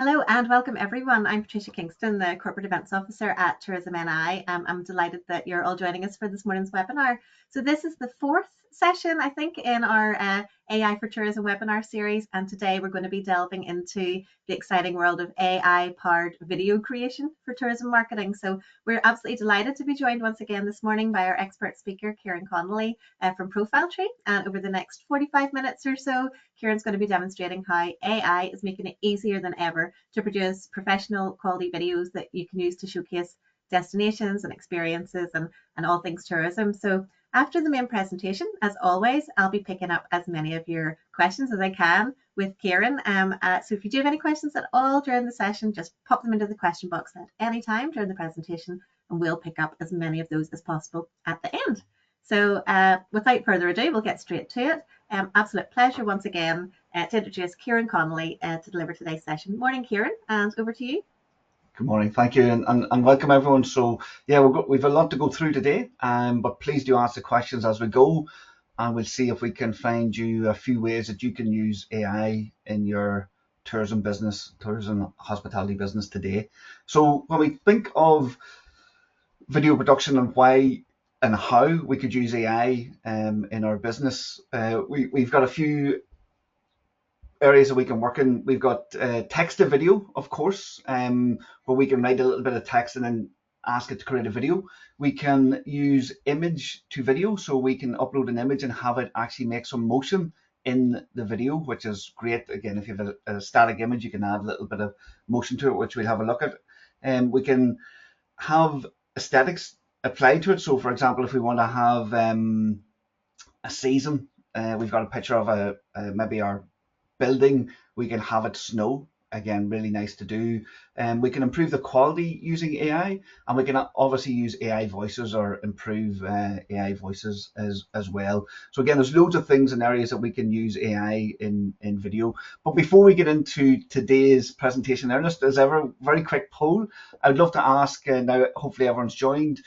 Hello and welcome everyone. I'm Patricia Kingston, the Corporate Events Officer at Tourism NI. I'm delighted that you're all joining us for this morning's webinar. So this is the fourth session, I think, in our AI for Tourism webinar series. And today we're going to be delving into the exciting world of AI-powered video creation for tourism marketing. So we're absolutely delighted to be joined once again this morning by our expert speaker, Kieran Connolly from Profile Tree. And over the next 45 minutes or so, Kieran's going to be demonstrating how AI is making it easier than ever to produce professional quality videos that you can use to showcase destinations and experiences and all things tourism. So after the main presentation, as always, I'll be picking up as many of your questions as I can with Kieran. So if you do have any questions at all during the session, just pop them into the question box at any time during the presentation, and we'll pick up as many of those as possible at the end. So without further ado, we'll get straight to it. Absolute pleasure once again to introduce Kieran Connolly to deliver today's session. Morning, Kieran, and over to you. Good morning, thank you, and welcome everyone. So yeah, we've a lot to go through today, but please do ask the questions as we go, and we'll see if we can find you a few ways that you can use AI in your tourism business, tourism hospitality business today. So when we think of video production and why and how we could use AI in our business, we've got a few areas that we can work in. We've got text to video, of course, where we can write a little bit of text and then ask it to create a video. We can use image to video, so we can upload an image and have it actually make some motion in the video, which is great. Again, if you have a static image, you can add a little bit of motion to it, which we'll have a look at. We can have aesthetics applied to it. So for example, if we want to have a season, we've got a picture of maybe our building, we can have it snow. Again, really nice to do. We can improve the quality using AI, and we can obviously use AI voices or improve AI voices as well. So again, there's loads of things and areas that we can use AI in video. But before we get into today's presentation, Ernest, as ever, very quick poll. I'd love to ask, now hopefully everyone's joined,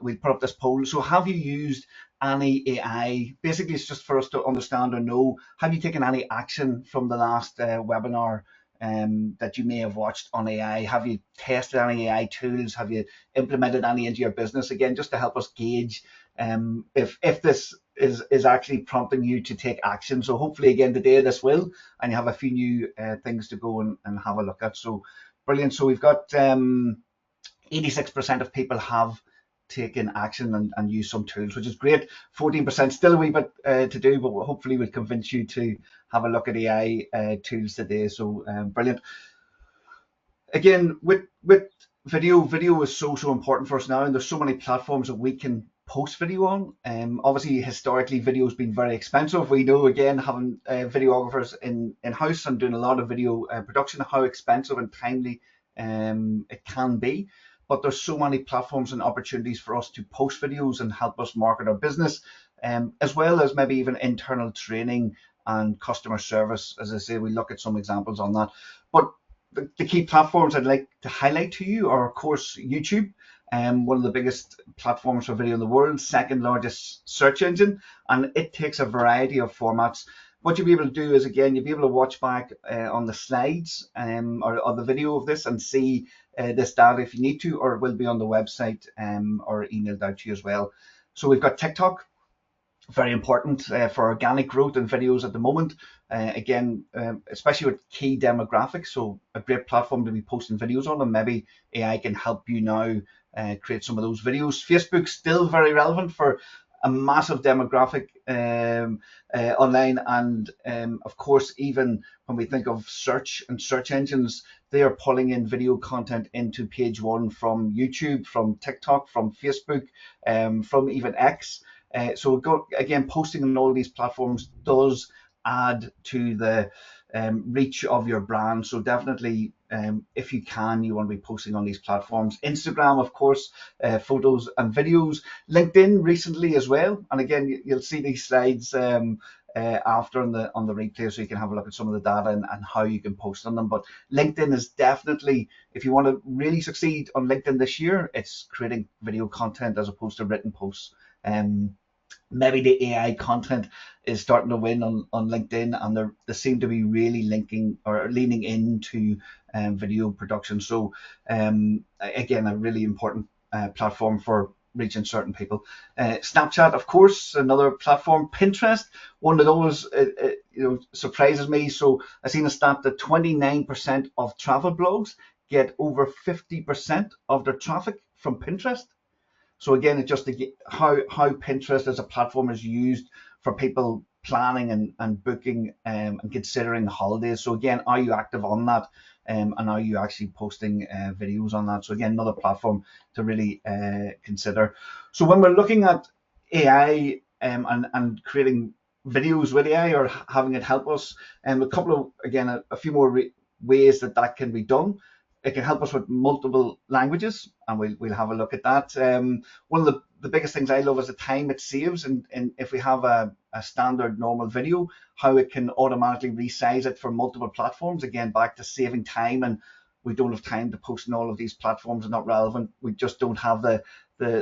we put up this poll. So have you used any AI? Basically, it's just for us to understand or know, have you taken any action from the last webinar that you may have watched on AI? Have you tested any AI tools? Have you implemented any into your business? Again, just to help us gauge if this is actually prompting you to take action. So hopefully again today this will, and you have a few new things to go and have a look at. So brilliant. So we've got 86% of people have taken action and use some tools, which is great. 14% still a wee bit to do, but hopefully we'll convince you to have a look at AI tools today. So brilliant. Again, with video is so important for us now, and there's so many platforms that we can post video on. Obviously, historically, video has been very expensive. We know, again, having videographers in-house and doing a lot of video production, how expensive and timely it can be. But there's so many platforms and opportunities for us to post videos and help us market our business, as well as maybe even internal training and customer service. As I say, we look at some examples on that. But the key platforms I'd like to highlight to you are, of course, YouTube, one of the biggest platforms for video in the world, second largest search engine, and it takes a variety of formats. What you'll be able to do is, again, you'll be able to watch back on the slides or the video of this and see this data if you need to, or it will be on the website or emailed out to you as well. So we've got TikTok, very important for organic growth in videos at the moment. Again, especially with key demographics, so a great platform to be posting videos on, and maybe AI can help you now create some of those videos. Facebook's still very relevant for a massive demographic online, and of course, even when we think of search and search engines, they are pulling in video content into page one from YouTube, from TikTok, from Facebook, from even X. So again, posting on all these platforms does add to the reach of your brand. So definitely, if you can, you want to be posting on these platforms. Instagram, of course, photos and videos. LinkedIn recently as well. And again, you'll see these slides after on the replay, so you can have a look at some of the data and how you can post on them. But LinkedIn is definitely, if you want to really succeed on LinkedIn this year, it's creating video content as opposed to written posts. maybe the AI content is starting to win on LinkedIn, and they seem to be really linking or leaning into video production. So again, a really important platform for reaching certain people. Snapchat, of course, another platform. Pinterest, one that always surprises me. So I seen a stat that 29% of travel blogs get over 50% of their traffic from Pinterest. So again, it's just how Pinterest as a platform is used for people planning and booking and considering holidays. So again, are you active on that? And are you actually posting videos on that? So again, another platform to really consider. So when we're looking at AI and creating videos with AI or having it help us, a couple of, again, a few more ways that can be done. It can help us with multiple languages, and we'll have a look at that. One of the biggest things I love is the time it saves, and if we have a standard normal video, how it can automatically resize it for multiple platforms. Again, back to saving time, and we don't have time to post in all of these platforms, are not relevant. We just don't have the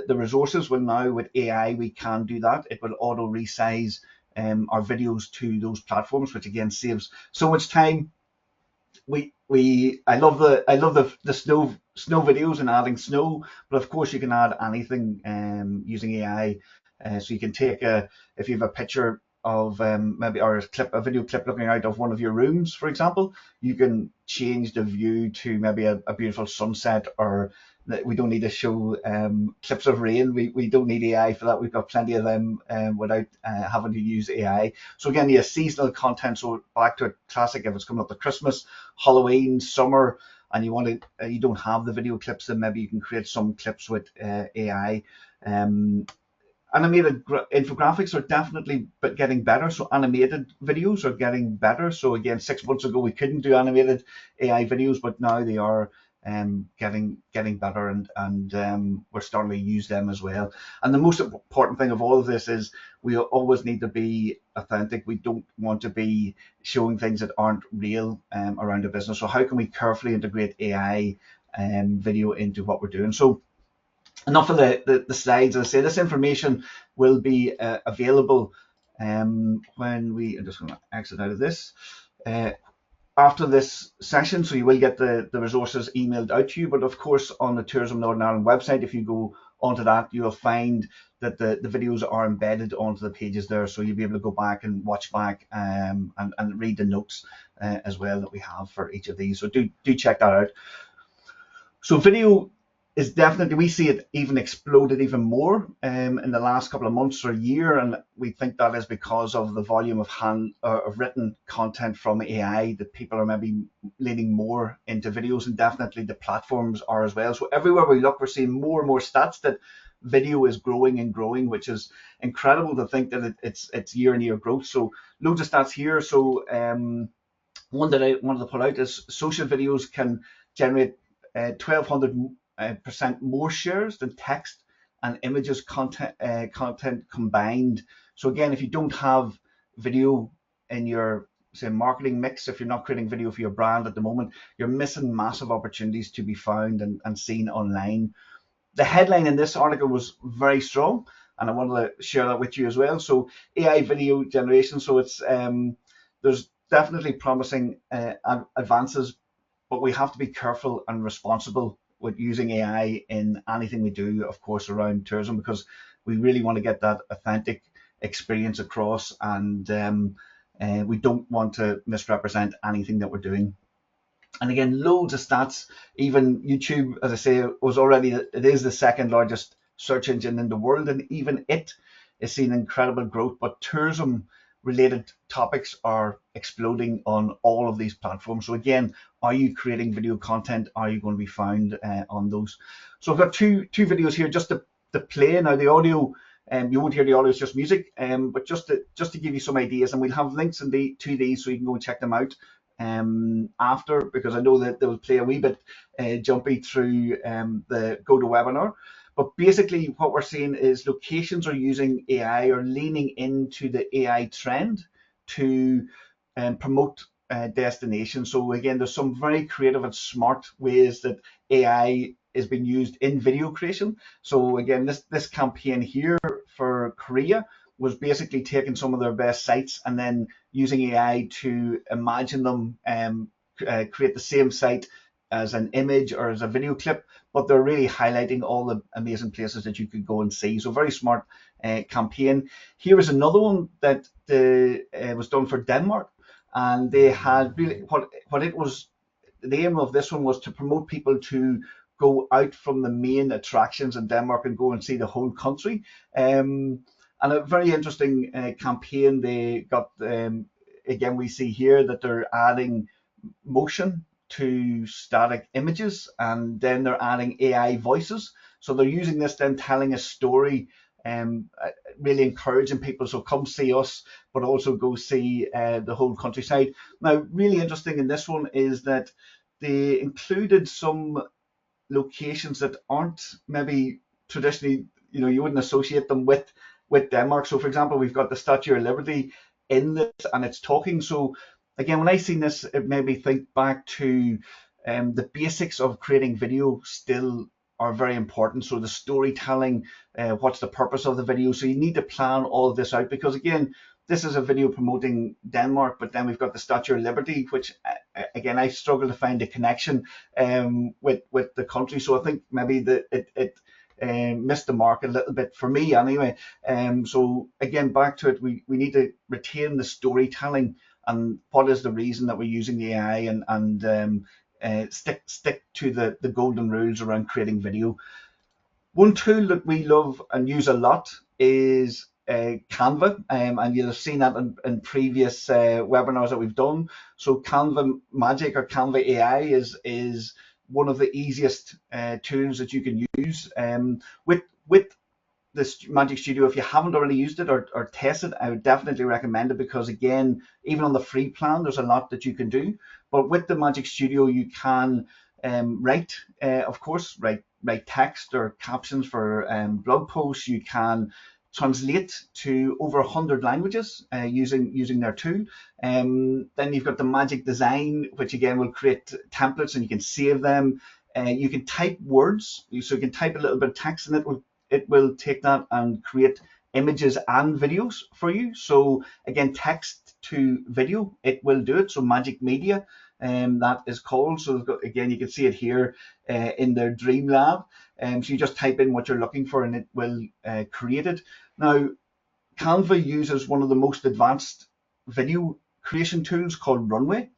resources. Well, now with AI, we can do that. It will auto resize our videos to those platforms, which again saves so much time. I love the snow videos and adding snow, but of course you can add anything using AI. So you can take if you have a picture of maybe or a video clip looking out of one of your rooms, for example, you can change the view to maybe a beautiful sunset, or we don't need to show clips of rain. We don't need AI for that. We've got plenty of them without having to use AI. So again, yeah, seasonal content. So back to a classic, if it's coming up to Christmas, Halloween, summer, and you don't have the video clips, then maybe you can create some clips with AI. Animated infographics are definitely getting better. So animated videos are getting better. So again, 6 months ago we couldn't do animated AI videos, but now they are getting better, and we're starting to use them as well. And the most important thing of all of this is we always need to be authentic. We don't want to be showing things that aren't real around a business. So how can we carefully integrate AI video into what we're doing? So enough of the slides. As I say, this information will be available when I'm just going to exit out of this. After this session, so you will get the resources emailed out to you, but of course on the Tourism Northern Ireland website, if you go onto that, you'll find that the videos are embedded onto the pages there, so you'll be able to go back and watch back and read the notes as well that we have for each of these. So do check that out. So video is definitely, we see it even exploded even more in the last couple of months or year, and we think that is because of the volume of written content from AI, that people are maybe leaning more into videos, and definitely the platforms are as well. So everywhere we look, we're seeing more and more stats that video is growing and growing, which is incredible to think that it's year-on-year growth. So loads of stats here. So one that I wanted to pull out is social videos can generate 1,200% more shares than text and images content combined. So again, if you don't have video in your say marketing mix, if you're not creating video for your brand at the moment, you're missing massive opportunities to be found and seen online. The headline in this article was very strong, and I wanted to share that with you as well. So AI video generation. So it's there's definitely promising advances, but we have to be careful and responsible with using AI in anything we do, of course, around tourism, because we really want to get that authentic experience across, and we don't want to misrepresent anything that we're doing. And again, loads of stats. Even YouTube, as I say, it is the second largest search engine in the world, and even it is seeing incredible growth. But tourism related topics are exploding on all of these platforms. So again, are you creating video content? Are you going to be found on those? So I've got two videos here just to play. Now the audio, you won't hear the audio, it's just music, but just to give you some ideas, and we'll have links to these so you can go and check them out after, because I know that they will play a wee bit jumpy through the GoToWebinar. But basically what we're seeing is locations are using AI or leaning into the AI trend to promote destinations. So again, there's some very creative and smart ways that AI is being used in video creation. So again, this campaign here for Korea, was basically taking some of their best sites and then using AI to imagine them, create the same site as an image or as a video clip, but they're really highlighting all the amazing places that you could go and see. So very smart campaign. Here is another one that was done for Denmark, and they had really what it was. The aim of this one was to promote people to go out from the main attractions in Denmark and go and see the whole country. And a very interesting campaign. They got, again, we see here that they're adding motion to static images, and then they're adding AI voices. So they're using this, then telling a story, really encouraging people. So come see us, but also go see the whole countryside. Now, really interesting in this one is that they included some locations that aren't maybe traditionally, you wouldn't associate them with Denmark. So for example, we've got the Statue of Liberty in this, and it's talking. So again, when I seen this, it made me think back to the basics of creating video still are very important. So the storytelling, what's the purpose of the video? So you need to plan all of this out, because again, this is a video promoting Denmark, but then we've got the Statue of Liberty, which again, I struggle to find a connection with the country. So I think maybe it missed the mark a little bit for me anyway. So again, back to it, we need to retain the storytelling and what is the reason that we're using the AI, and stick to the golden rules around creating video. One tool that we love and use a lot is Canva, and you'll have seen that in previous webinars that we've done. So Canva Magic or Canva AI is one of the easiest tools that you can use. With this Magic Studio, if you haven't already used it or tested, I would definitely recommend it, because again, even on the free plan, there's a lot that you can do. But with the Magic Studio, you can write text or captions for blog posts. You can translate to over 100 languages using their tool. Then you've got the Magic Design, which again will create templates and you can save them. You can type words, so you can type a little bit of text, and it will take that and create images and videos for you. So again, text to video, it will do it. So Magic Media, that is called. So again, you can see it here in their Dream Lab. So you just type in what you're looking for and it will create it. Now, Canva uses one of the most advanced video creation tools called Runway.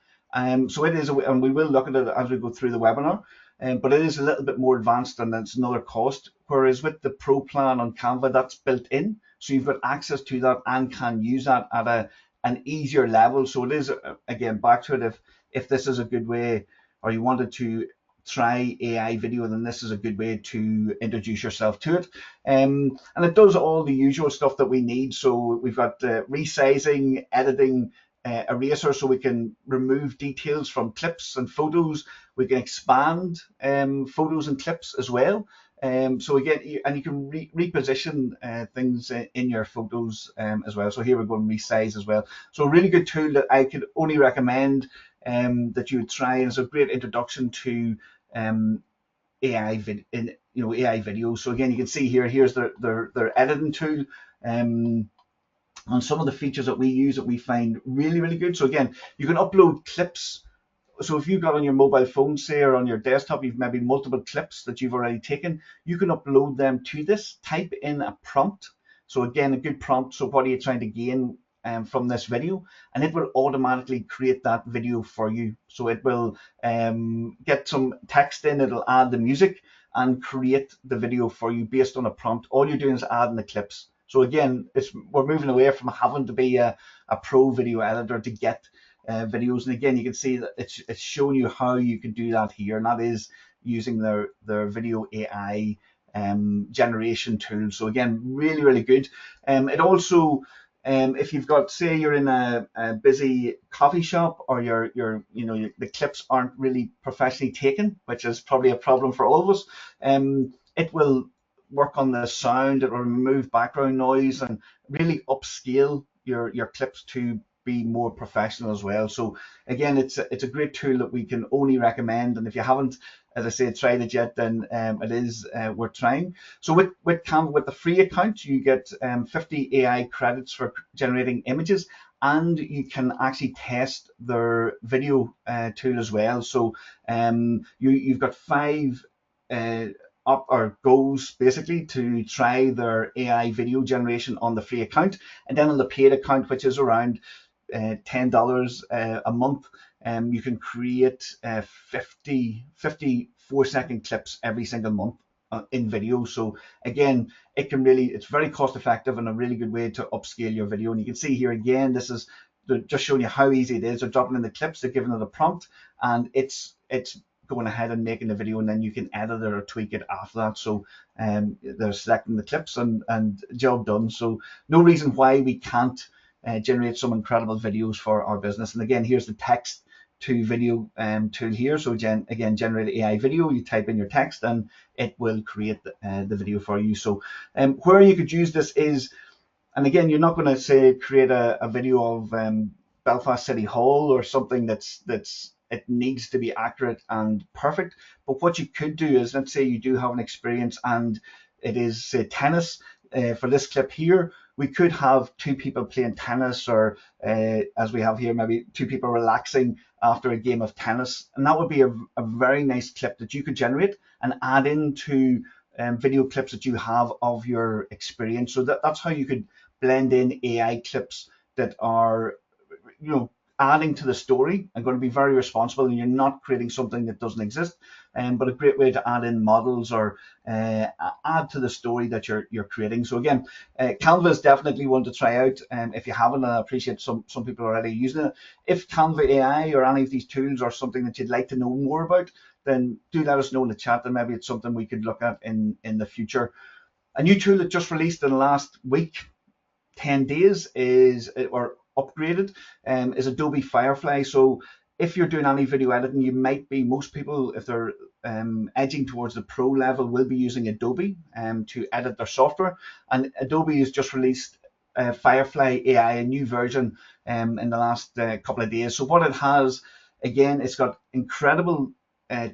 So it is, and we will look at it as we go through the webinar. But it is a little bit more advanced, and it's another cost. Whereas with the Pro plan on Canva, that's built in, so you've got access to that and can use that at an easier level. So it is, again, back to it. If this is a good way, or you wanted to try AI video, then this is a good way to introduce yourself to it. And it does all the usual stuff that we need. So we've got resizing, editing, eraser, so we can remove details from clips and photos. We can expand photos and clips as well. So again, you can reposition things in your photos as well. So here we're going resize as well. So a really good tool that I could only recommend that you would try, and it's a great introduction to AI video. So again, you can see here's their editing tool. And some of the features that we use that we find really, really good. So again, you can upload clips. So if you've got on your mobile phone, say, or on your desktop, you've maybe multiple clips that you've already taken, you can upload them to this, type in a prompt. So again, a good prompt. So what are you trying to gain from this video? And it will automatically create that video for you. So it will get some text in, it'll add the music and create the video for you based on a prompt. All you're doing is adding the clips. So again, we're moving away from having to be a pro video editor to get videos. And again, you can see that it's showing you how you can do that here, and that is using their video AI generation tool. So again, really, really good. It also, if you've got, say, you're in a busy coffee shop, or the clips aren't really professionally taken, which is probably a problem for all of us, it will work on the sound. It will remove background noise and really upscale your clips to be more professional as well. So again, it's a great tool that we can only recommend. And if you haven't, as I say, tried it yet, then it is worth trying. So with Canva, with the free account, you get 50 AI credits for generating images, and you can actually test their video tool as well. So you've got 5 up or goals basically to try their AI video generation on the free account, and then on the paid account, which is around $10 a month, you can create 50 4-second clips every single month in video. So again, it's very cost effective and a really good way to upscale your video. And you can see here again, this is just showing you how easy it is. They're dropping in the clips, they're giving it a prompt, and it's going ahead and making the video, and then you can edit it or tweak it after that. So they're selecting the clips and job done. So no reason why we can't generate some incredible videos for our business. And again, here's the text to video tool here. So again, generate AI video, you type in your text and it will create the video for you. So where you could use this is, and again, you're not going to say create a video of Belfast City Hall or something that's it needs to be accurate and perfect. But what you could do is, let's say you do have an experience and it is, say, tennis. For this clip here, we could have 2 people playing tennis, or as we have here, maybe 2 people relaxing after a game of tennis. And that would be a very nice clip that you could generate and add into video clips that you have of your experience. So that's how you could blend in AI clips that are, adding to the story and going to be very responsible, and you're not creating something that doesn't exist. But a great way to add in models or add to the story that you're creating. So again, Canva is definitely one to try out. If you haven't, I appreciate some people are already using it. If Canva AI or any of these tools are something that you'd like to know more about, then do let us know in the chat, and maybe it's something we could look at in the future. A new tool that just released in the last week, 10 days, is upgraded, is Adobe Firefly. So if you're doing any video editing, most people, if they're edging towards the pro level, will be using Adobe to edit their software. And Adobe has just released Firefly AI, a new version in the last couple of days. So what it has, again, it's got incredible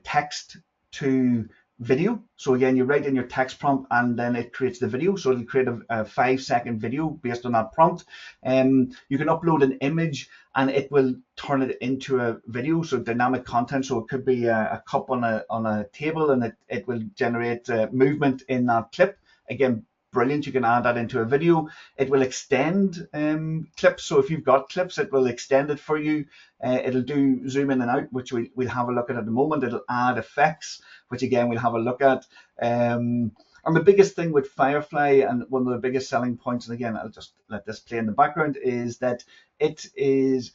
text to video. So again, you write in your text prompt and then it creates the video. So it'll create a 5-second video based on that prompt. You can upload an image and it will turn it into a video. So dynamic content. So it could be a cup on a table, and it will generate movement in that clip. Again, brilliant. You can add that into a video. It will extend clips. So if you've got clips, it will extend it for you. It'll do zoom in and out, which we'll have a look at the moment. It'll add effects, which again we'll have a look at. And the biggest thing with Firefly, and one of the biggest selling points, and again I'll just let this play in the background, is that it is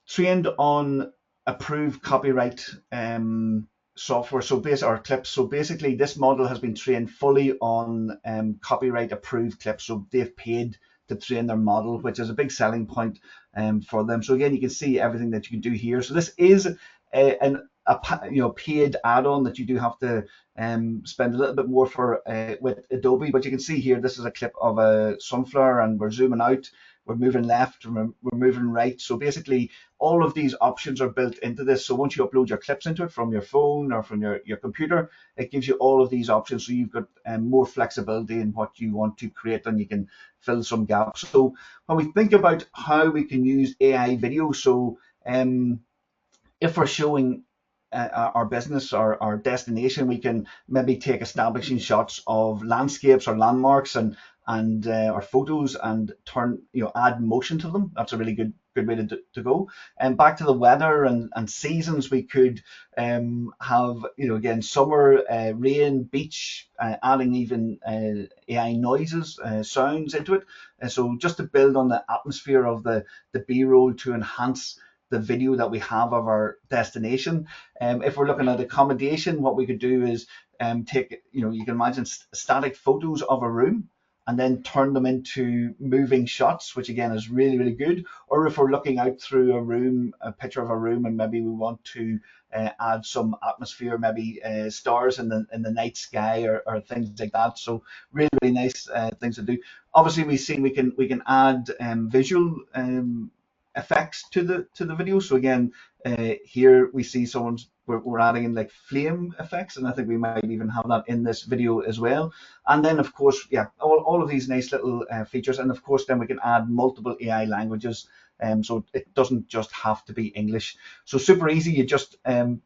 trained on approved copyright software, or clips. So basically this model has been trained fully on copyright approved clips. So they've paid to train their model, which is a big selling point for them. So again, you can see everything that you can do here. So this is a paid add-on that you do have to spend a little bit more for with Adobe. But you can see here, this is a clip of a sunflower, and we're zooming out, we're moving left, we're moving right. So basically all of these options are built into this. So once you upload your clips into it from your phone or from your computer, it gives you all of these options. So you've got more flexibility in what you want to create, and you can fill some gaps. So when we think about how we can use AI video, so if we're showing our business or our destination, we can maybe take establishing shots of landscapes or landmarks and or photos, and add motion to them. That's a really good way to go. And back to the weather and seasons, we could have, again, summer, rain, beach, adding even AI noises, sounds into it. So just to build on the atmosphere of the B-roll to enhance the video that we have of our destination. If we're looking at accommodation, what we could do is take, you can imagine static photos of a room and then turn them into moving shots, which again is really, really good. Or if we're looking out through a picture of a room, and maybe we want to add some atmosphere, maybe stars in the night sky or things like that. So really, really nice things to do. Obviously, we can add visual effects to the video. So again, here we see we're adding in like flame effects, and I think we might even have that in this video as well. And then of course, yeah, all of these nice little features, and of course then we can add multiple AI languages. So it doesn't just have to be English. So super easy. You just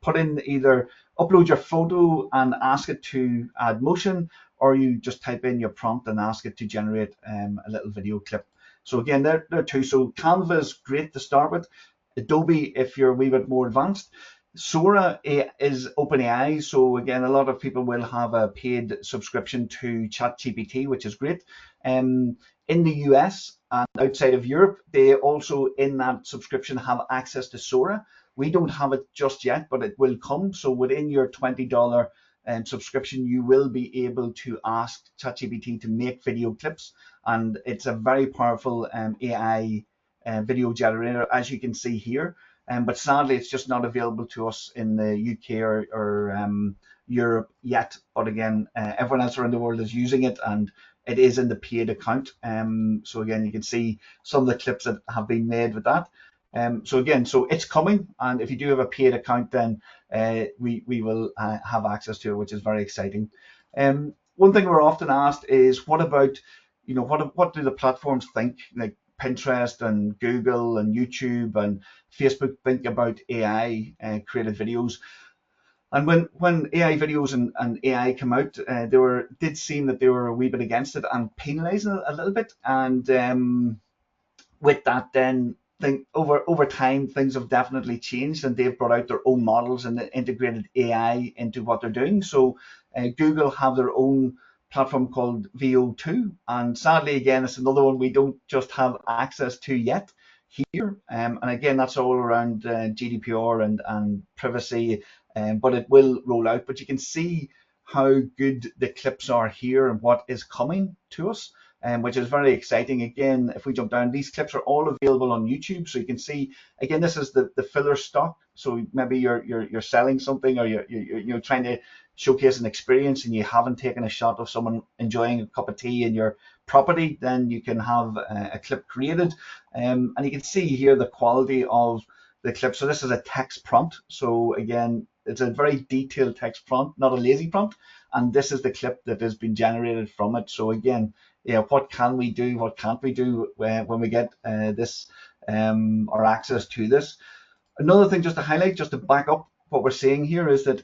put in either upload your photo and ask it to add motion, or you just type in your prompt and ask it to generate a little video clip. So again, there are two. So Canva is great to start with. Adobe, if you're a wee bit more advanced. Sora is OpenAI. So again, a lot of people will have a paid subscription to ChatGPT, which is great. In the US and outside of Europe, they also in that subscription have access to Sora. We don't have it just yet, but it will come. So within your $20 subscription, you will be able to ask ChatGPT to make video clips, and it's a very powerful AI video generator, as you can see here. But sadly, it's just not available to us in the UK or Europe yet. But again, everyone else around the world is using it, and it is in the paid account. So again, you can see some of the clips that have been made with that. So again, so it's coming, and if you do have a paid account, then we will have access to it, which is very exciting. One thing we're often asked is, what about, what do the platforms think, like Pinterest and Google and YouTube and Facebook think about AI created videos? And when AI videos and AI come out, did seem that they were a wee bit against it and penalising it a little bit. And with that, then think over time things have definitely changed, and they've brought out their own models and integrated AI into what they're doing. So Google have their own platform called VO2, and sadly again it's another one we don't just have access to yet here. And again, that's all around GDPR and privacy, but it will roll out. But you can see how good the clips are here and what is coming to us, which is very exciting. Again, if we jump down, these clips are all available on YouTube, so you can see. Again, this is the filler stock. So maybe you're selling something, or you're trying to showcase an experience, and you haven't taken a shot of someone enjoying a cup of tea in your property, then you can have a clip created, and you can see here the quality of the clip. So this is a text prompt. So again, it's a very detailed text prompt, not a lazy prompt, and this is the clip that has been generated from it. So again, what can we do? What can't we do when we get this or access to this? Another thing just to highlight, just to back up what we're saying here, is that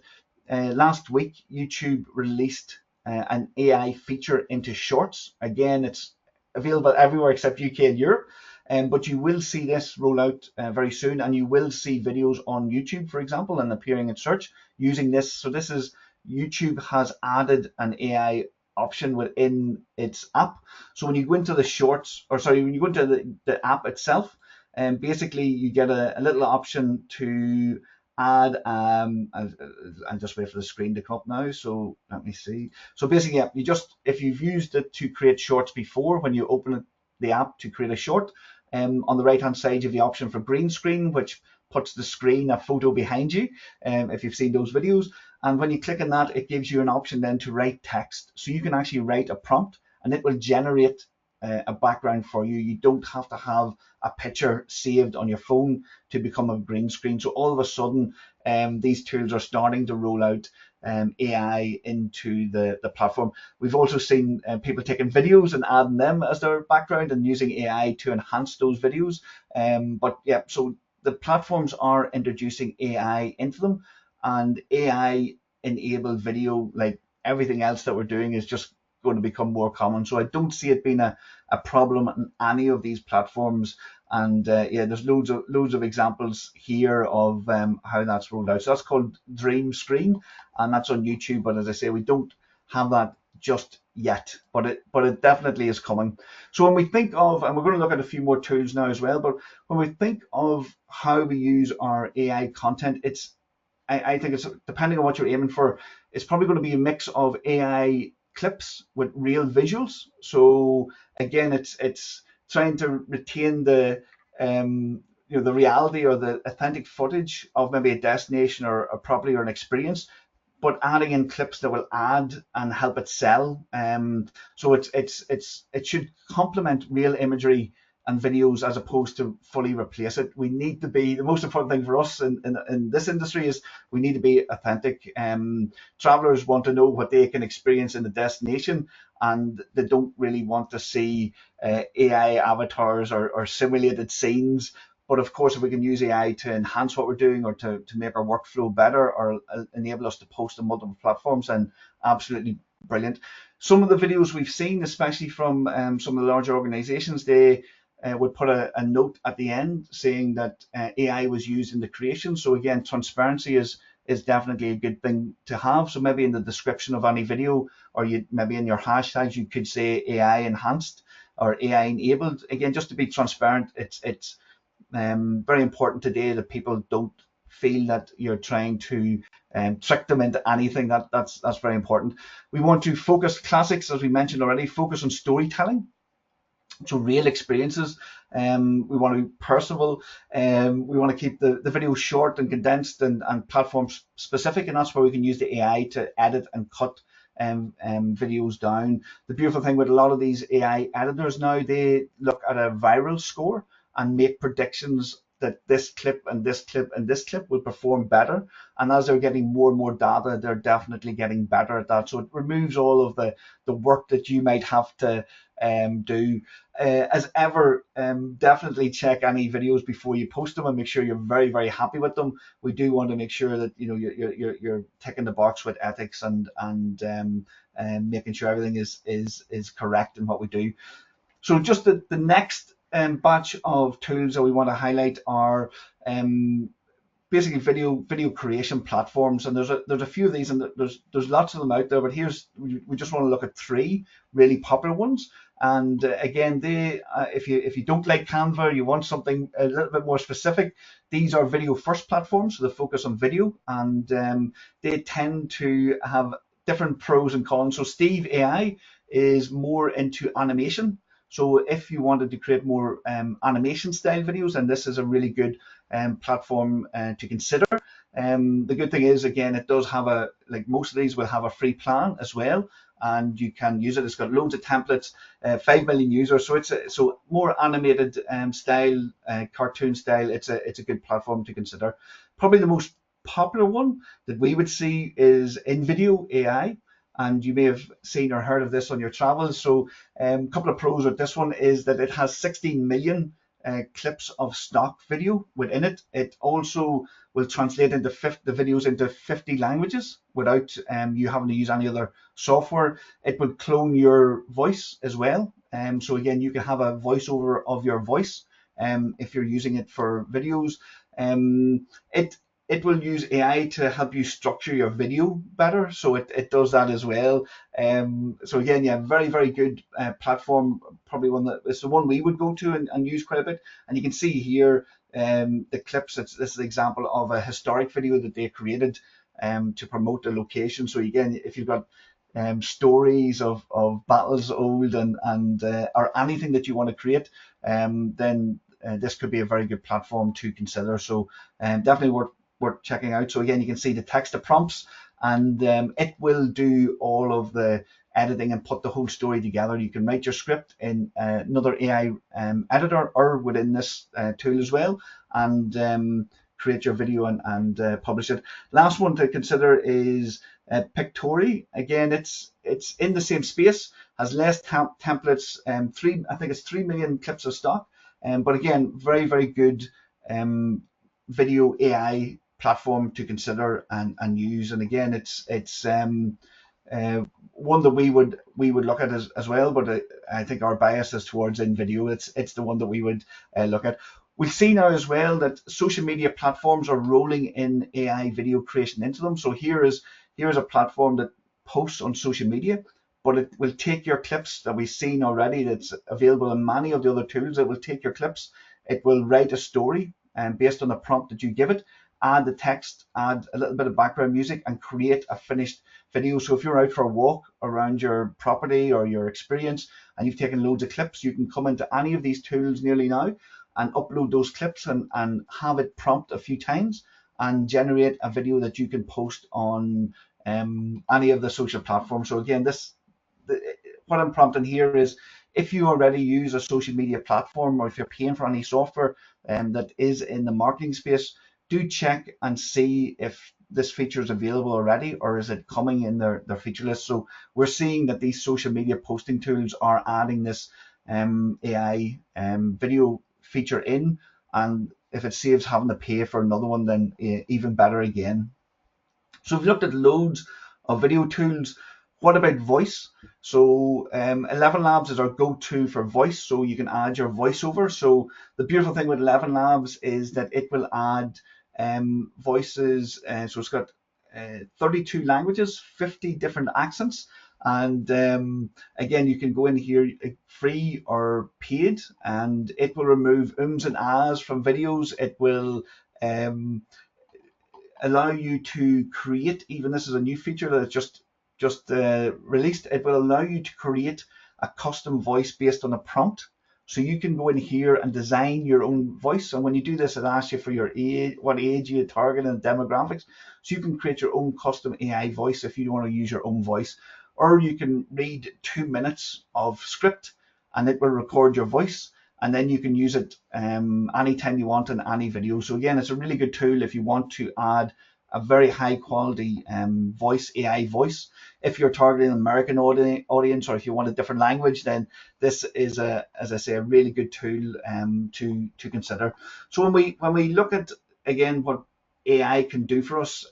last week YouTube released an AI feature into Shorts. Again, it's available everywhere except UK and Europe. But you will see this roll out very soon, and you will see videos on YouTube, for example, and appearing in search using this. So this is, YouTube has added an AI option within its app. So when you go into the shorts, or sorry, when you go into the app itself, basically you get a little option to add, I'll just wait for the screen to come up now. So let me see. So basically, yeah, if you've used it to create shorts before, when you open the app to create a short, on the right hand side you have the option for green screen, which puts the screen, a photo behind you, if you've seen those videos. And when you click on that, it gives you an option then to write text. So you can actually write a prompt, and it will generate a background for you. You don't have to have a picture saved on your phone to become a green screen. So all of a sudden, these tools are starting to roll out AI into the platform. We've also seen people taking videos and adding them as their background and using AI to enhance those videos. But yeah, so the platforms are introducing AI into them, and AI enabled video, like everything else that we're doing, is just going to become more common. So I don't see it being a problem in any of these platforms. And yeah, there's loads of examples here of how that's rolled out. So that's called Dream Screen, and that's on YouTube. But as I say, we don't have that just yet, but it definitely is coming. So when we think of, and we're going to look at a few more tools now as well, but when we think of how we use our AI content, I think it's, depending on what you're aiming for, it's probably going to be a mix of AI clips with real visuals. So again, it's trying to retain the the reality or the authentic footage of maybe a destination or a property or an experience, but adding in clips that will add and help it sell. So it should complement real imagery and videos as opposed to fully replace it. We need to be, the most important thing for us in this industry is we need to be authentic. Travelers want to know what they can experience in the destination, and they don't really want to see AI avatars or simulated scenes. But of course, if we can use AI to enhance what we're doing or to make our workflow better or enable us to post on multiple platforms, then absolutely brilliant. Some of the videos we've seen, especially from some of the larger organizations, they would put a note at the end saying that AI was used in the creation. So again, transparency is definitely a good thing to have. So maybe in the description of any video, or you maybe in your hashtags, you could say AI enhanced or AI enabled. Again, just to be transparent, it's very important today that people don't feel that you're trying to trick them into anything. That's very important. We want to focus classics, as we mentioned already, focus on storytelling. So real experiences. We want to be personable. We want to keep the video short and condensed and platform specific, and that's where we can use the AI to edit and cut videos down. The beautiful thing with a lot of these AI editors now, they look at a viral score and make predictions that this clip and this clip and this clip will perform better. And as they're getting more and more data, they're definitely getting better at that. So it removes all of the work that you might have to do. As ever, definitely check any videos before you post them and make sure you're very, very happy with them. We do want to make sure that you're ticking the box with ethics and making sure everything is correct in what we do. So just the next batch of tools that we want to highlight are basically video creation platforms, and there's a few of these, and there's lots of them out there, but we just want to look at 3 really popular ones. And again, they if you don't like Canva, you want something a little bit more specific, these are video first platforms, so they focus on video, and they tend to have different pros and cons. So Steve AI is more into animation. So if you wanted to create more animation style videos, then this is a really good platform to consider. The good thing is, again, it does have like most of these will have a free plan as well, and you can use it. It's got loads of templates, 5 million users, so it's more animated style, cartoon style. It's a good platform to consider. Probably the most popular one that we would see is InVideo AI. And you may have seen or heard of this on your travels. So a couple of pros with this one is that it has 16 million clips of stock video within it. It also will translate into the videos into 50 languages without you having to use any other software. It will clone your voice as well. So again, you can have a voiceover of your voice if you're using it for videos. It will use AI to help you structure your video better, so it does that as well. So again, yeah, very, very good platform. Probably one that it's the one we would go to and use quite a bit. And you can see here the clips. This is an example of a historic video that they created to promote the location. So again, if you've got stories of battles old and or anything that you want to create, then this could be a very good platform to consider. So definitely worth checking out. So again, you can see the text to prompts, and it will do all of the editing and put the whole story together. You can write your script in another AI editor or within this tool as well, and create your video and publish it. Last one to consider is Pictory. Again, it's in the same space, has less templates, I think it's 3 million clips of stock, but again, very, very good video AI platform to consider and use. And again, it's one that we would look at as well, but I think our bias is towards InVideo. It's the one that we would look at. We see now as well that social media platforms are rolling in AI video creation into them. So here is a platform that posts on social media, but it will take your clips that we've seen already, that's available in many of the other tools. It will take your clips, it will write a story based on the prompt that you give it, add the text, add a little bit of background music, and create a finished video. So if you're out for a walk around your property or your experience and you've taken loads of clips, you can come into any of these tools nearly now and upload those clips and have it prompt a few times and generate a video that you can post on any of the social platforms. So again, what I'm prompting here is If you already use a social media platform, or if you're paying for any software that is in the marketing space, do check and see if this feature is available already, or is it coming in their feature list. So we're seeing that these social media posting tools are adding this AI video feature in, and if it saves having to pay for another one, then even better again. So we've looked at loads of video tools. What about voice? So 11 Labs is our go-to for voice, so you can add your voiceover. So the beautiful thing with 11 Labs is that it will add voices. So it's got 32 languages, 50 different accents, and again, you can go in here free or paid, and it will remove ums and ahs from videos. It will allow you to create, even this is a new feature that it's just released, it will allow you to create a custom voice based on a prompt. So you can go in here and design your own voice, and when you do this, it asks you for your age, what age you target, and demographics. So you can create your own custom AI voice if you want to use your own voice, or you can read 2 minutes of script and it will record your voice, and then you can use it anytime you want in any video. So again, it's a really good tool if you want to add a very high quality AI voice. If you're targeting an American audience, or if you want a different language, then this is as I say, a really good tool to consider. So when we look at again what AI can do for us,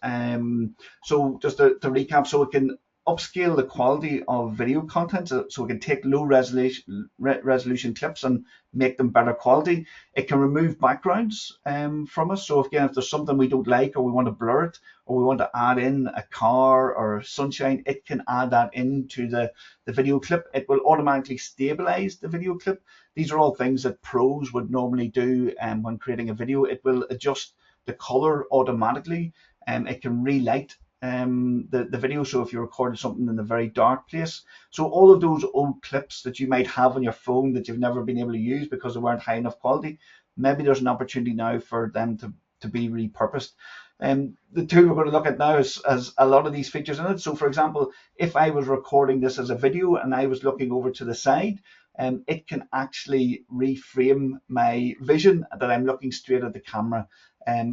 so just to recap, so it can upscale the quality of video content, so it can take low resolution clips and make them better quality. It can remove backgrounds from us. So again, if there's something we don't like, or we want to blur it, or we want to add in a car or sunshine, it can add that into the video clip. It will automatically stabilize the video clip. These are all things that pros would normally do when creating a video. It will adjust the color automatically. It can relight the video, so if you recorded something in a very dark place. So all of those old clips that you might have on your phone that you've never been able to use because they weren't high enough quality, maybe there's an opportunity now for them to be repurposed. The tool we're going to look at now has a lot of these features in it. So for example, if I was recording this as a video and I was looking over to the side, it can actually reframe my vision that I'm looking straight at the camera.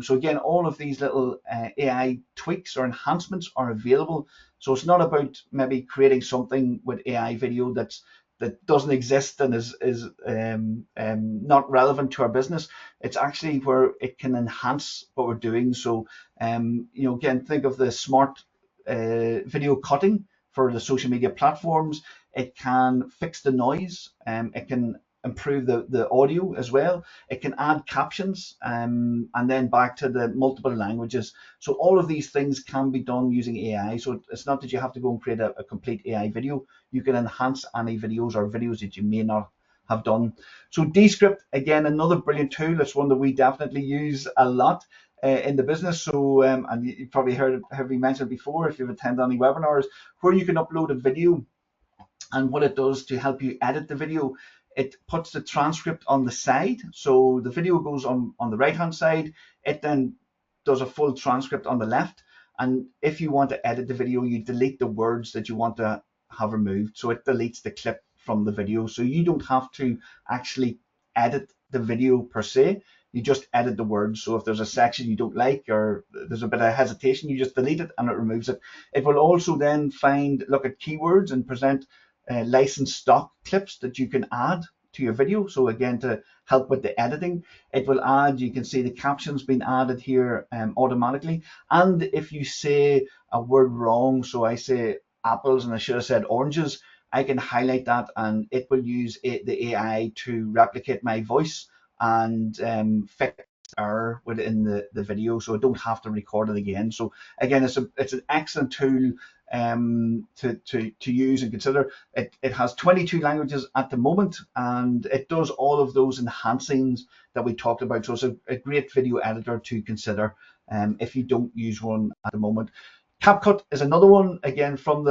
So again, all of these little AI tweaks or enhancements are available. So it's not about maybe creating something with AI video that doesn't exist and is not relevant to our business. It's actually where it can enhance what we're doing. So again, think of the smart video cutting for the social media platforms. It can fix the noise. It can improve the audio as well. It can add captions and then back to the multiple languages. So all of these things can be done using AI. So it's not that you have to go and create a complete AI video. You can enhance any videos or videos that you may not have done. So Descript, again, another brilliant tool. It's one that we definitely use a lot in the business. So and you've probably heard me mention before if you've attended any webinars, where you can upload a video, and what it does to help you edit the video, it puts the transcript on the side. So the video goes on the right hand side. It then does a full transcript on the left. And if you want to edit the video, you delete the words that you want to have removed. So it deletes the clip from the video. So you don't have to actually edit the video per se. You just edit the words. So if there's a section you don't like, or there's a bit of hesitation, you just delete it and it removes it. It will also then look at keywords and present licensed stock clips that you can add to your video. So again, to help with the editing, it will add, you can see the captions being added here automatically. And if you say a word wrong, so I say apples and I should have said oranges, I can highlight that and it will use the AI to replicate my voice and fix error within the video, so I don't have to record it again. So again, it's an excellent tool to use and consider. It has 22 languages at the moment, and it does all of those enhancings that we talked about. So it's a great video editor to consider if you don't use one at the moment. CapCut is another one, again from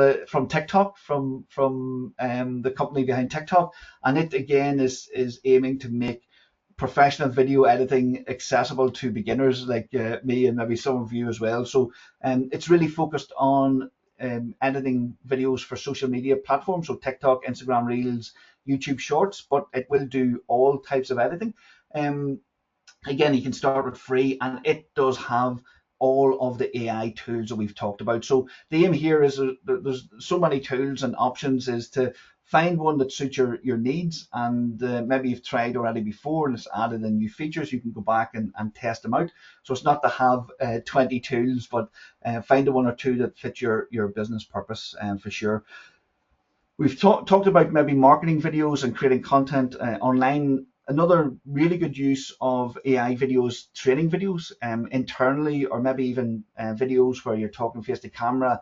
TikTok, from the company behind TikTok, and it again is aiming to make professional video editing accessible to beginners like me and maybe some of you as well. So it's really focused on editing videos for social media platforms, so TikTok, Instagram Reels, YouTube Shorts, but it will do all types of editing. Again, you can start with free, and it does have all of the AI tools that we've talked about. So the aim here is there's so many tools and options, is to find one that suits your needs, and maybe you've tried already before and it's added in new features. You can go back and test them out. So it's not to have 20 tools, but find the one or two that fit your business purpose, for sure. We've talked about maybe marketing videos and creating content online. Another really good use of AI videos, training videos internally, or maybe even videos where you're talking face to camera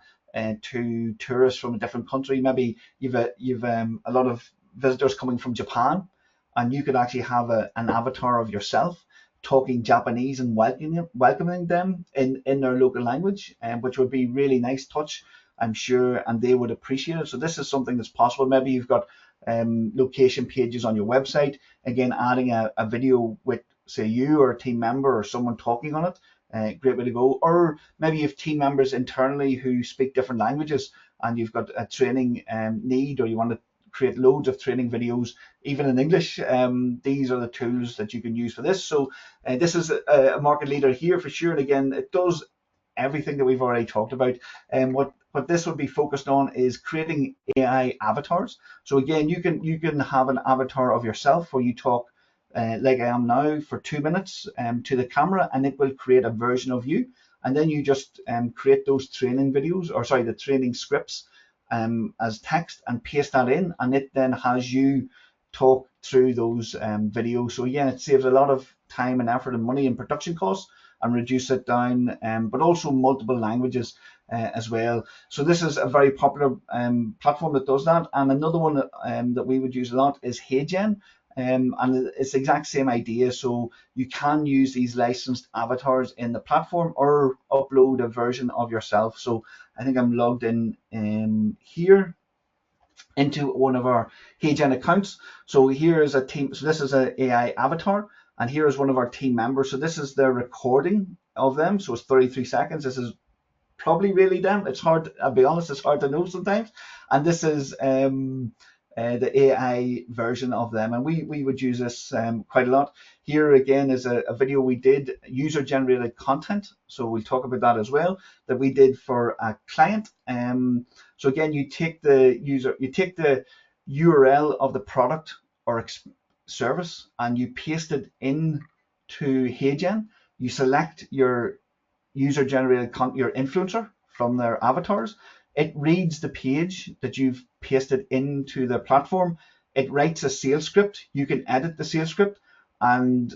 to tourists from a different country. Maybe you've a lot of visitors coming from Japan, and you could actually have an avatar of yourself talking Japanese and welcoming them in their local language, which would be really nice touch, I'm sure, and they would appreciate it. So this is something that's possible. Maybe you've got location pages on your website, again adding a video with, say, you or a team member or someone talking on it, great way to go. Or maybe you have team members internally who speak different languages, and you've got a training need, or you want to create loads of training videos even in English. These are the tools that you can use for this. So this is a market leader here for sure, and again it does everything that we've already talked about. And what this would be focused on is creating AI avatars. So again, you can have an avatar of yourself where you talk like I am now for 2 minutes to the camera, and it will create a version of you. And then you just create those training videos, or sorry, the training scripts as text, and paste that in, and it then has you talk through those videos. So again, it saves a lot of time and effort and money and production costs, and reduce it down, but also multiple languages as well. So this is a very popular platform that does that. And another one that we would use a lot is HeyGen, and it's the exact same idea. So you can use these licensed avatars in the platform, or upload a version of yourself. So I think I'm logged in here into one of our HeyGen accounts. So here is a team. So this is an AI avatar, and here is one of our team members. So this is their recording of them. So it's 33 seconds. This is probably really them. It's hard, I'll be honest, it's hard to know sometimes. And this is the AI version of them, and we would use this quite a lot. Here again is a video we did, user generated content, so we'll talk about that as well, that we did for a client. So again, you take the URL of the product or service, and you paste it in to HeyGen. You select your user generated content, your influencer from their avatars. It reads the page that you've pasted into the platform. It writes a sales script. You can edit the sales script, and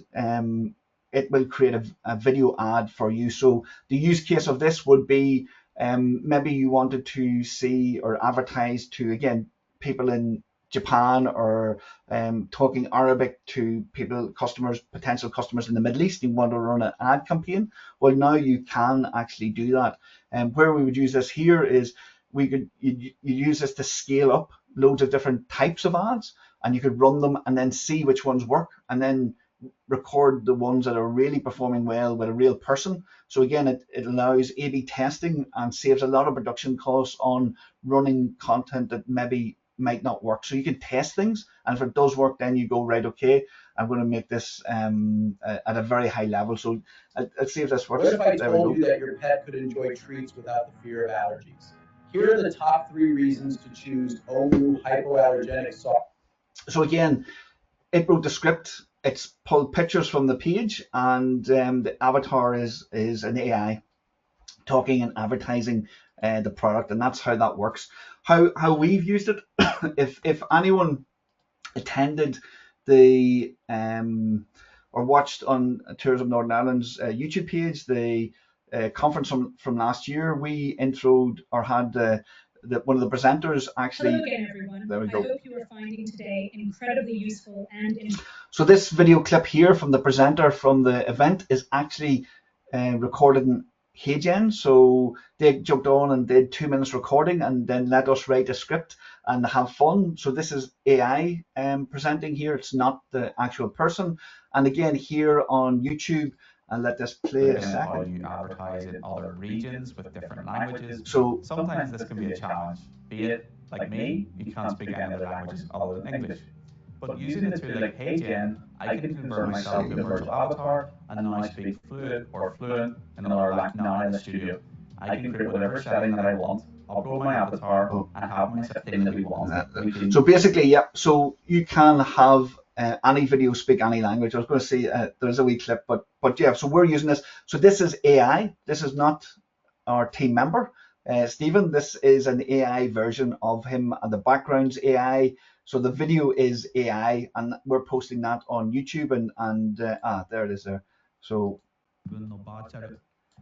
it will create a video ad for you. So the use case of this would be maybe you wanted to see or advertise to, again, people in Japan, or talking Arabic to people, potential customers in the Middle East. You want to run an ad campaign. Well, now you can actually do that. And where we would use this here is you use this to scale up loads of different types of ads, and you could run them and then see which ones work, and then record the ones that are really performing well with a real person. So again, it allows A/B testing and saves a lot of production costs on running content that maybe might not work. So you can test things, and if it does work, then you go, right, okay, I'm going to make this at a very high level. So let's see if this works. What if I told you that your pet could enjoy treats without the fear of allergies? Here are the top 3 reasons to choose OMU hypoallergenic soft. So again, it wrote the script. It's pulled pictures from the page, and the avatar is an AI talking and advertising the product, and that's how that works. How we've used it, if anyone attended the or watched on Tourism Northern Ireland's YouTube page the conference from last year, we introed or had one of the presenters actually. Hello again, everyone. There we go. I hope you are finding today incredibly useful and so this video clip here from the presenter from the event is actually recorded in HeyGen. So they jumped on and did 2 minutes recording, and then let us write a script and have fun. So this is AI presenting here. It's not the actual person. And again, here on YouTube, and let this play a second. How you advertise in other regions with different languages. So sometimes this can be a challenge. Be it like me, you can't speak any other languages other than English. But using a tool like HeyGen, I can convert myself to a virtual avatar and now speak fluid or fluent in another language now in the studio. I can create whatever setting that I want, upload my avatar, and have my setting that we want. So basically, yeah, so you can have any video speak any language. I was going to say there's a wee clip, but yeah, so we're using this. So this is AI. This is not our team member, Stephen. This is an AI version of him, and the background's AI. So the video is AI, and we're posting that on YouTube. And there it is there. So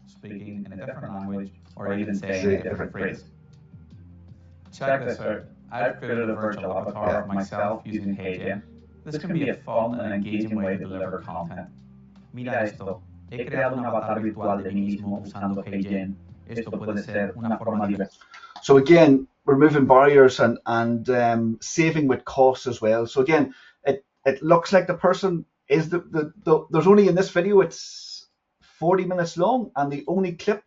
speaking in a different language or even saying a different phrase. Check this out. I've created a virtual avatar of myself using HeyGen. This can be a fun and engaging way to deliver content. Mira esto. He creado un avatar virtual de mí mismo usando HeyGen. Esto puede ser una forma diversa. So again, removing barriers and saving with costs as well. So again, it looks like the person is there's only in this video it's 40 minutes long, and the only clip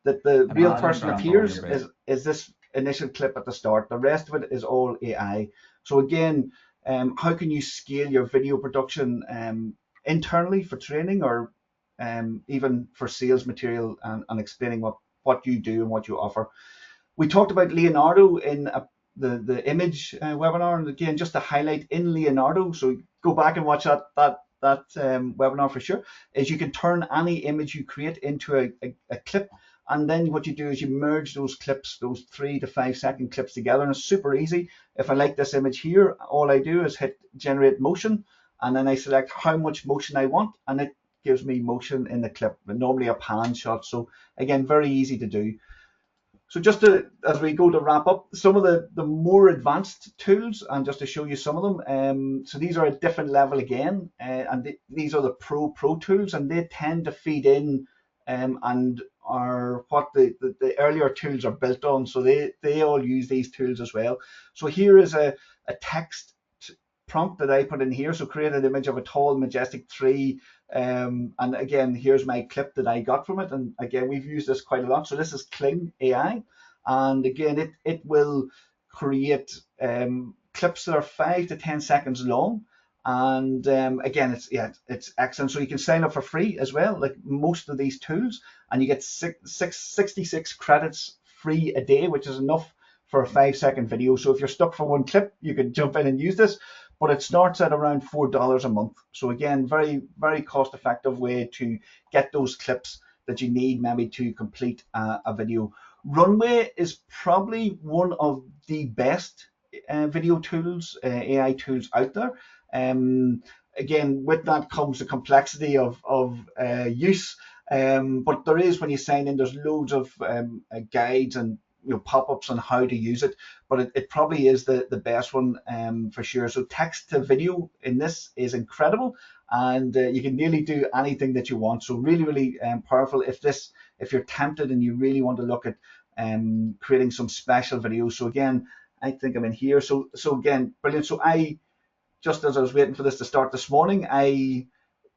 that the real person appears is this initial clip at the start. The rest of it is all AI. So again, how can you scale your video production internally for training or even for sales material and explaining what you do and what you offer? We talked about Leonardo in the image webinar, and again, just to highlight in Leonardo, so go back and watch that webinar for sure, is you can turn any image you create into a clip, and then what you do is you merge those clips, those 3 to 5 second clips together, and it's super easy. If I like this image here, all I do is hit generate motion, and then I select how much motion I want, and it gives me motion in the clip, normally a pan shot. So again, very easy to do. So just as we go to wrap up, some of the more advanced tools, and just to show you some of them. So these are a different level again, and these are the pro tools, and they tend to feed in and are what the earlier tools are built on. So they all use these tools as well. So here is a text prompt that I put in here. So create an image of a tall, majestic tree. And again, here's my clip that I got from it. And again, we've used this quite a lot. So this is Kling AI. And again, it will create clips that are 5 to 10 seconds long. And again, it's excellent. So you can sign up for free as well, like most of these tools, and you get 66 credits free a day, which is enough for a 5-second video. So if you're stuck for one clip, you can jump in and use this, but it starts at around $4 a month. So again, very, very cost effective way to get those clips that you need maybe to complete a video. Runway is probably one of the best video tools, AI tools out there. Again, with that comes the complexity of use, but there is, when you sign in, there's loads of guides and pop-ups on how to use it, but it probably is the best one for sure. So text to video in this is incredible, and you can nearly do anything that you want. So really, really powerful if you're tempted and you really want to look at creating some special videos. So again, I think I'm in here. So again, brilliant. So just as I was waiting for this to start this morning, I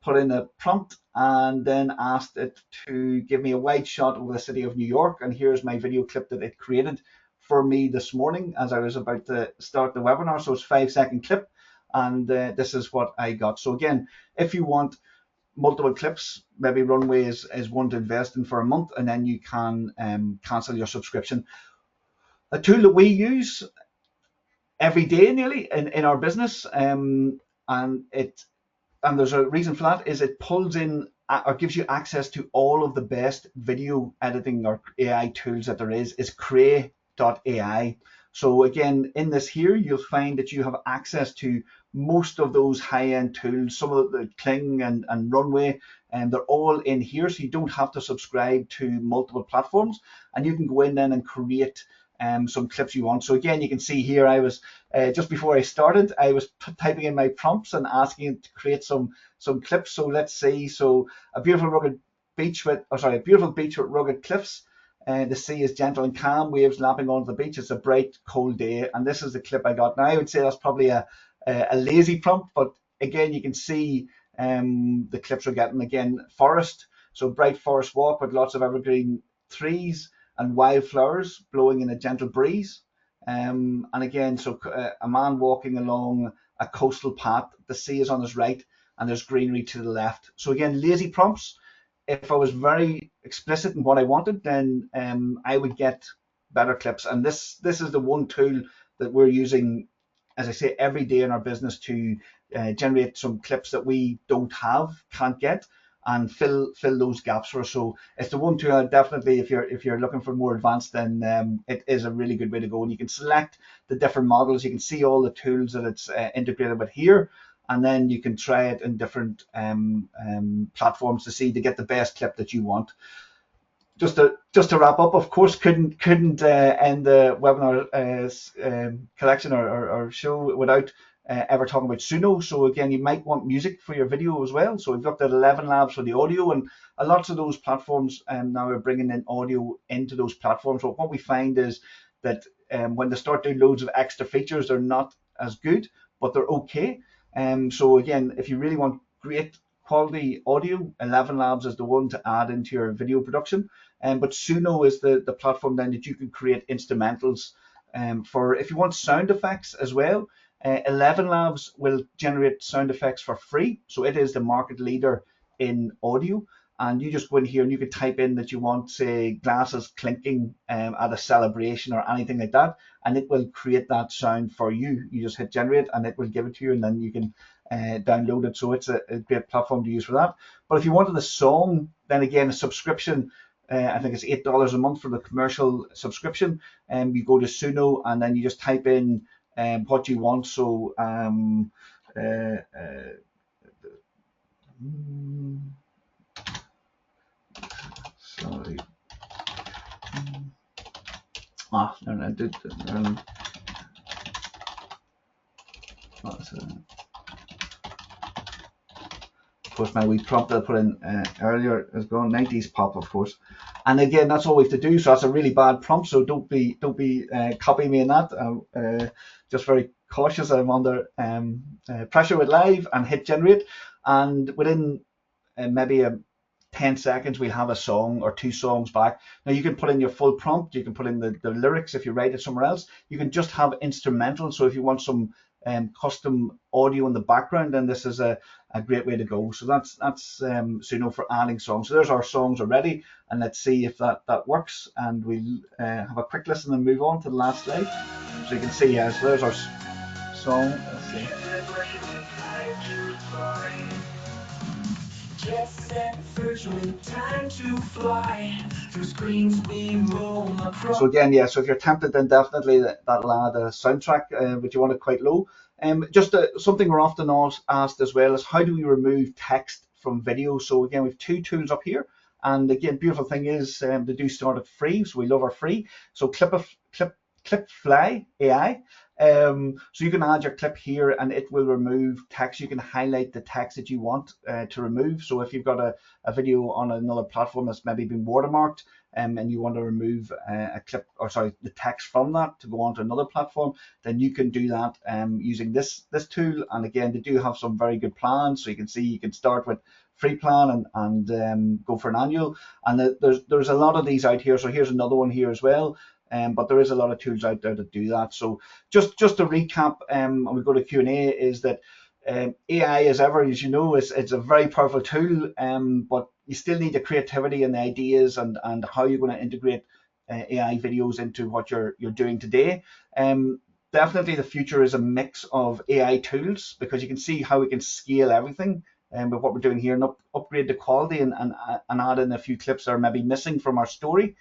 put in a prompt and then asked it to give me a wide shot over the city of New York. And here's my video clip that it created for me this morning as I was about to start the webinar. So it's a 5-second clip, and this is what I got. So again, if you want multiple clips, maybe Runway is one to invest in for a month, and then you can cancel your subscription. A tool that we use every day nearly in our business, and there's a reason for that, is it pulls in or gives you access to all of the best video editing or AI tools that there is Cray.ai. So again, in this here, you'll find that you have access to most of those high-end tools, some of the Kling and Runway, and they're all in here. So you don't have to subscribe to multiple platforms, and you can go in then and create some clips you want. So again, you can see here, I was just before I started, I was typing in my prompts and asking it to create some clips. So let's see. So a beautiful beach with rugged cliffs. The sea is gentle and calm, waves lapping onto the beach. It's a bright, cold day, and this is the clip I got. Now I would say that's probably a lazy prompt, but again, you can see the clips we're getting. Again, forest, so bright forest walk with lots of evergreen trees and wildflowers blowing in a gentle breeze. And again, so a man walking along a coastal path. The sea is on his right and there's greenery to the left. So again, lazy prompts. If I was very explicit in what I wanted, then I would get better clips. And this is the one tool that we're using, as I say, every day in our business to generate some clips that we don't have, can't get, and fill those gaps for us. So it's the one tool. Definitely, if you're looking for more advanced, then it is a really good way to go. And you can select the different models. You can see all the tools that it's integrated with here, and then you can try it in different platforms to get the best clip that you want. Just to wrap up, of course, couldn't end the webinar collection or show without ever talking about Suno. So again, you might want music for your video as well. So we've looked at ElevenLabs for the audio, and lots of those platforms now are bringing in audio into those platforms. So what we find is that when they start doing loads of extra features, they're not as good, but they're okay. So again, if you really want great quality audio, ElevenLabs is the one to add into your video production. But Suno is the platform then that you can create instrumentals for. If you want sound effects as well, ElevenLabs will generate sound effects for free. So it is the market leader in audio. And you just go in here and you can type in that you want, say, glasses clinking at a celebration or anything like that, and it will create that sound for you. You just hit generate and it will give it to you, and then you can download it. So it's a great platform to use for that. But if you wanted a song, then again, a subscription, I think it's $8 a month for the commercial subscription, and you go to Suno and then you just type in what you want. So sorry. No, I did. Of course, my wee prompt that I put in earlier is gone. 90s pop, of course. And again, that's all we have to do. So that's a really bad prompt. So don't be copying me in that. Just very cautious. I'm under pressure with live, and hit generate. And within maybe 10 seconds, we'll have a song or 2 songs back. Now you can put in your full prompt. You can put in the lyrics if you write it somewhere else. You can just have instrumental. So if you want some custom audio in the background, then this is a great way to go. So that's Suno for adding songs. So there's our songs already, and let's see if that works. And we'll have a quick listen and move on to the last slide. So you can see, so there's our song. Let's see. So again, so if you're tempted, then definitely that'll add a soundtrack, but you want it quite low. Just something we're often asked as well is, how do we remove text from video? So again, we have 2 tools up here, and again, beautiful thing is they do start at free, so we love our free. So Clipfly AI. So you can add your clip here and it will remove text. You can highlight the text that you want to remove. So if you've got a video on another platform that's maybe been watermarked, and you want to remove the text from that to go onto another platform, then you can do that using this tool. And again, they do have some very good plans. So you can see you can start with free plan and go for an annual. And there's a lot of these out here. So here's another one here as well. But there is a lot of tools out there that do that. So just to recap, and we go to Q&A, is that AI, as ever, as you know, it's a very powerful tool, but you still need the creativity and the ideas and how you're going to integrate AI videos into what you're doing today. Definitely the future is a mix of AI tools, because you can see how we can scale everything with what we're doing here, and upgrade the quality and add in a few clips that are maybe missing from our story.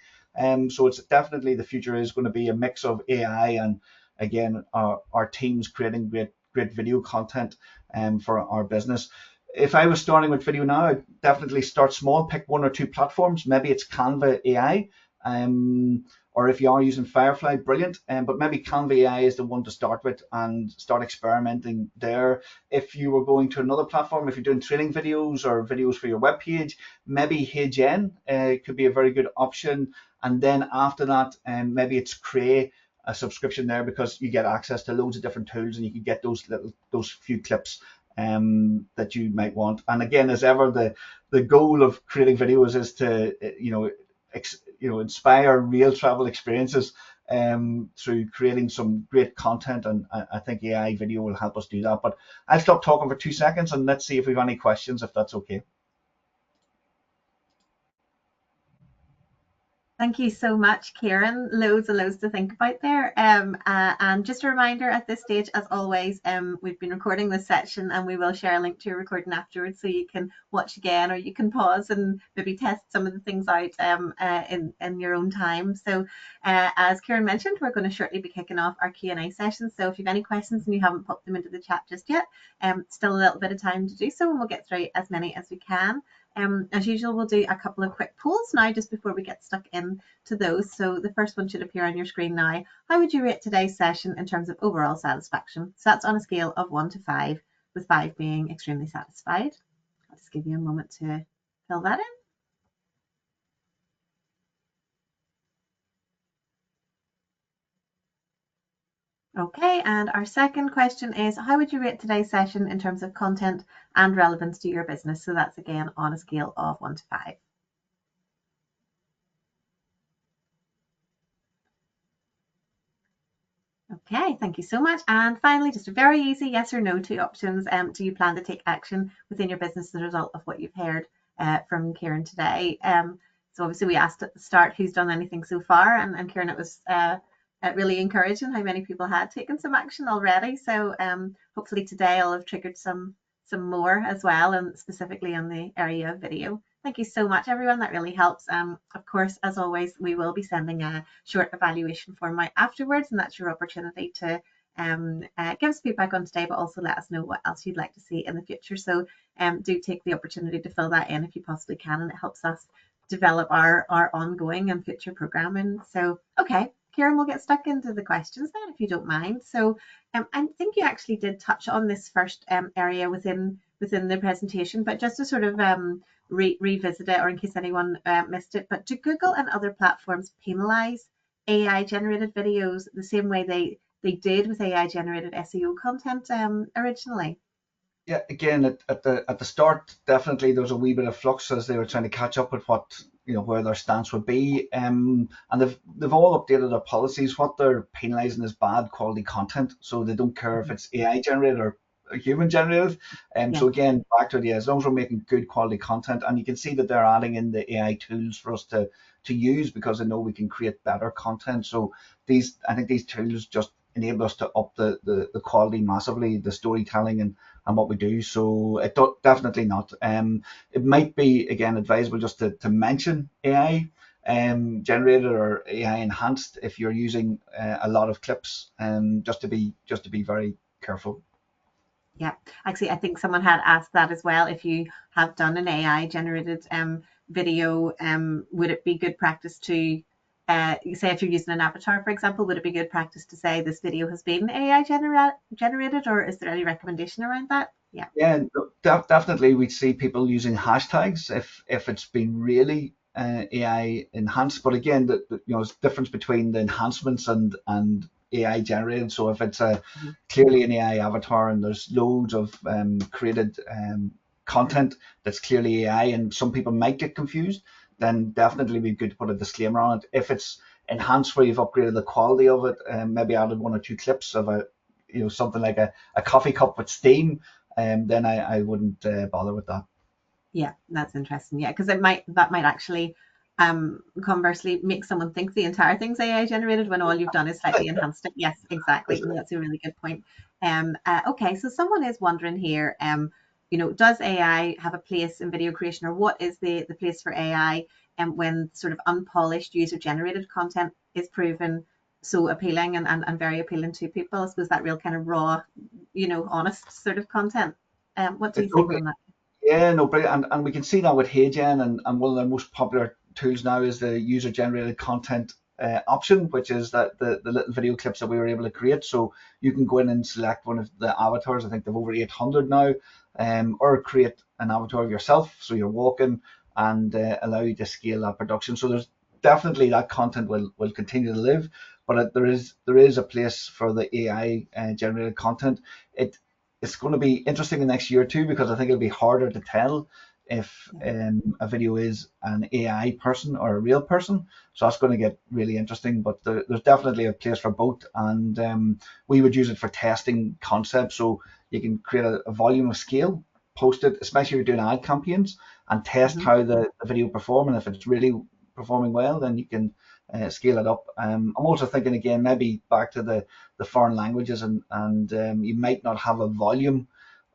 So it's definitely, the future is going to be a mix of AI and, again, our teams creating great video content for our business. If I was starting with video now, I'd definitely start small, pick 1 or 2 platforms. Maybe it's Canva AI, or if you are using Firefly, brilliant. But maybe Canva AI is the one to start with and start experimenting there. If you were going to another platform, if you're doing training videos or videos for your web page, maybe HeyGen could be a very good option. And then after that, maybe it's Cray, a subscription there, because you get access to loads of different tools and you can get those few clips that you might want. And again, as ever, the goal of creating videos is to inspire real travel experiences. through creating some great content, and I think AI video will help us do that. But I'll stop talking for 2 seconds and let's see if we have any questions, if that's okay. Thank you so much, Kieran. Loads and loads to think about there. And just a reminder at this stage, as always, we've been recording this section and we will share a link to your recording afterwards so you can watch again, or you can pause and maybe test some of the things out in your own time. So as Kieran mentioned, we're going to shortly be kicking off our Q&A session. So if you have any questions and you haven't popped them into the chat just yet, still a little bit of time to do so, and we'll get through as many as we can. As usual, we'll do a couple of quick polls now just before we get stuck into those. So the first one should appear on your screen now. How would you rate today's session in terms of overall satisfaction? So that's on a scale of 1 to 5, with 5 being extremely satisfied. I'll just give you a moment to fill that in. Okay, and our second question is, how would you rate today's session in terms of content and relevance to your business? So that's again on a scale of 1 to 5. Okay, thank you so much. And finally, just a very easy yes or no, 2 options. Do you plan to take action within your business as a result of what you've heard from Kieran today? So obviously we asked at the start who's done anything so far, and Kieran, it was really encouraging how many people had taken some action already. So hopefully today I'll have triggered some more as well, and specifically in the area of video. Thank you so much, everyone. That really helps. Of course, as always, we will be sending a short evaluation form out afterwards, and that's your opportunity to give us feedback on today, but also let us know what else you'd like to see in the future. So do take the opportunity to fill that in if you possibly can, and it helps us develop our ongoing and future programming. So, okay, Kieran, we'll get stuck into the questions then, if you don't mind. So I think you actually did touch on this first area within the presentation, but just to sort of revisit it, or in case anyone missed it, but do Google and other platforms penalize AI generated videos the same way they did with AI generated SEO content originally? Yeah, again, at the start, definitely there was a wee bit of flux as they were trying to catch up with what, where their stance would be. And they've all updated their policies. What they're penalising is bad quality content, so they don't care if it's AI generated or human generated. So again, back to it, as long as we're making good quality content, and you can see that they're adding in the AI tools for us to use, because they know we can create better content. So I think these tools just enable us to up the quality massively, the storytelling and what we do. So it definitely not. It might be, again, advisable just to mention AI generated or AI enhanced if you're using a lot of clips, just to be very careful. Yeah, actually, I think someone had asked that as well. If you have done an AI generated video, would it be good practice to say, if you're using an avatar, for example, would it be good practice to say this video has been AI generated, or is there any recommendation around that? Yeah, definitely. We see people using hashtags if it's been really AI enhanced. But again, there's difference between the enhancements and AI generated. So if it's clearly an AI avatar and there's loads of created content that's clearly AI, and some people might get confused, then definitely be good to put a disclaimer on it. If it's enhanced where you've upgraded the quality of it, maybe added 1 or 2 clips of something like a coffee cup with steam, then I wouldn't bother with that. Yeah, that's interesting. Yeah, because that might actually conversely make someone think the entire thing's AI generated when all you've done is slightly enhanced it. Yes, exactly. And that's a really good point. Okay, so someone is wondering here, does AI have a place in video creation, or what is the place for AI when sort of unpolished user generated content is proven so appealing and very appealing to people? I suppose that real kind of raw, honest sort of content. What do you think on that? Yeah, no, brilliant. And we can see that with HeyGen, and one of the most popular tools now is the user generated content option, which is that the little video clips that we were able to create. So you can go in and select one of the avatars. I think they've over 800 now, or create an avatar of yourself, so you're walking, and allow you to scale that production. So there's definitely that content will continue to live, but there is a place for the AI generated content. It's going to be interesting the next year or two, because I think it'll be harder to tell if a video is an AI person or a real person. So that's going to get really interesting, but there's definitely a place for both, and we would use it for testing concepts. So you can create a volume of scale, post it, especially if you're doing ad campaigns, and test how the video perform, and if it's really performing well, then you can scale it up. I'm also thinking again, maybe back to the foreign languages, and you might not have a volume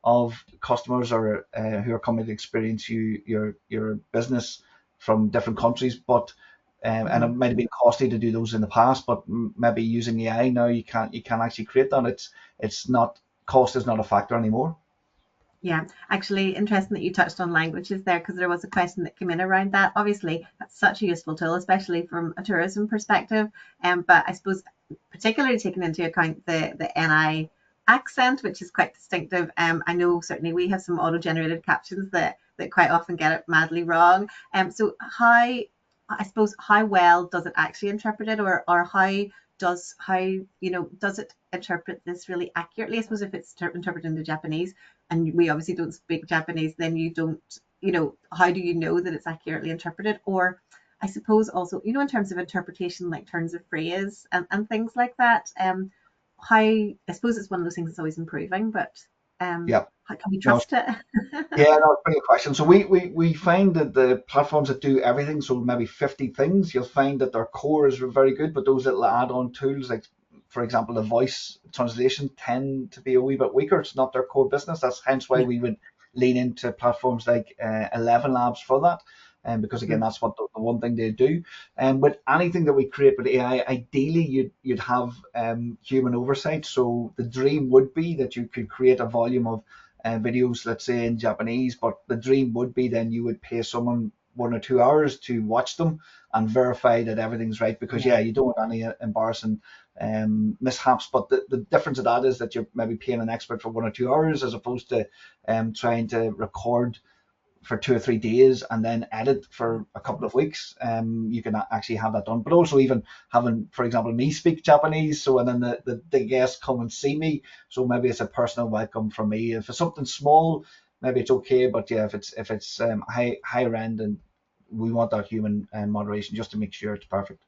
of customers or who are coming to experience your business from different countries, but and it might have been costly to do those in the past, but maybe using AI now you can actually create that. It's not, cost is not a factor anymore. Yeah, actually interesting that you touched on languages there, because there was a question that came in around that. Obviously, that's such a useful tool, especially from a tourism perspective. But I suppose particularly taking into account the NI accent, which is quite distinctive. I know certainly we have some auto-generated captions that quite often get it madly wrong. So I suppose how well does it actually interpret it, or how does it interpret this really accurately? I suppose if it's interpreted into Japanese, and we obviously don't speak Japanese, then you don't, how do you know that it's accurately interpreted? Or I suppose also, in terms of interpretation, like turns of phrase and things like that, I suppose it's one of those things that's always improving, but Yeah. how can we trust it? Yeah, no, brilliant question. So we find that the platforms that do everything, so maybe 50 things, you'll find that their core is very good, but those little add-on tools, like for example, the voice translation, tend to be a wee bit weaker. It's not their core business. That's hence why we would lean into platforms like 11 Labs for that. And because again, that's what the one thing they do. And with anything that we create with AI, ideally you'd have human oversight. So the dream would be that you could create a volume of videos, let's say in Japanese, but the dream would be then you would pay someone 1 or 2 hours to watch them and verify that everything's right, because you don't want any embarrassing mishaps. But the difference of that is that you're maybe paying an expert for 1 or 2 hours, as opposed to trying to record for 2 or 3 days and then edit for a couple of weeks. You can actually have that done. But also even having, for example, me speak Japanese, so and then the guests come and see me, so maybe it's a personal welcome from me. If it's something small, maybe it's okay, but yeah, if it's higher end, and we want that human moderation just to make sure it's perfect.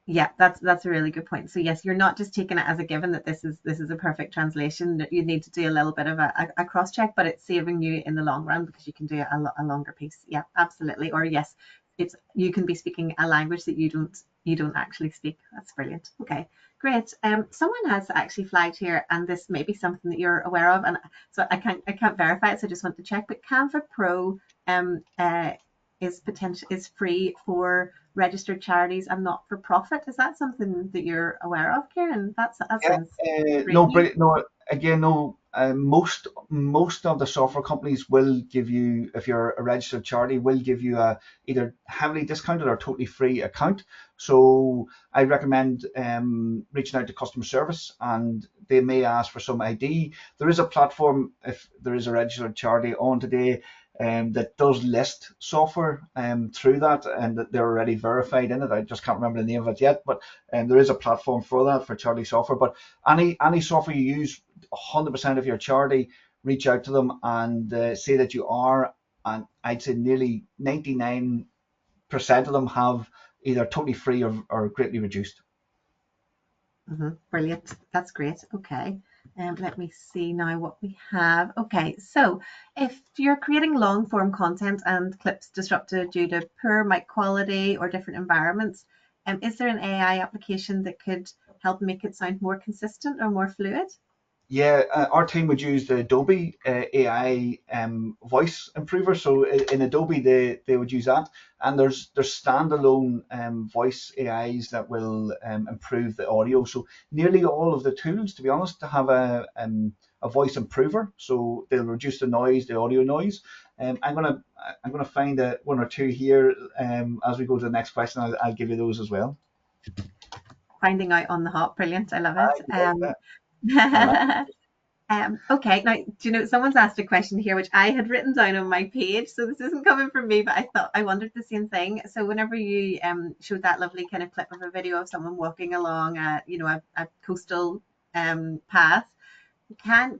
Yeah, that's a really good point. So yes, you're not just taking it as a given that this is a perfect translation. You need to do a little bit of a cross check, but it's saving you in the long run because you can do a longer piece. Yeah, absolutely. Or yes, you can be speaking a language that you don't actually speak. That's brilliant. Okay, great. Someone has actually flagged here, and this may be something that you're aware of, and so I can't verify it, so I just want to check. But Canva Pro is free for registered charities and not for profit. Is that something that you're aware of, Kieran? That sounds No, no. Again, no. Most of the software companies will give you, if you're a registered charity, will give you a either heavily discounted or totally free account. So I recommend reaching out to customer service, and they may ask for some ID. There is a platform, if there is a registered charity on today, that does list software through that, and that they're already verified in it. I just can't remember the name of it yet, but there is a platform for that, for charity software. But any software you use, 100% of your charity, reach out to them and say that you are, and I'd say nearly 99% of them have either totally free or greatly reduced. Brilliant. That's great. Okay. Let me see now what we have. Okay, so if you're creating long form content and clips disrupted due to poor mic quality or different environments, is there an AI application that could help make it sound more consistent or more fluid? Yeah, our team would use the Adobe AI voice improver. So in Adobe, they would use that, and there's standalone voice AIs that will improve the audio. So nearly all of the tools, to be honest, to have a voice improver, so they'll reduce the noise, the audio noise. I'm gonna find one or two here as we go to the next question. I'll give you those as well. Finding out on the hop, brilliant. I love it. Okay, now, someone's asked a question here, which I had written down on my page, so this isn't coming from me, but I wondered the same thing. So whenever you showed that lovely kind of clip of a video of someone walking along a coastal path,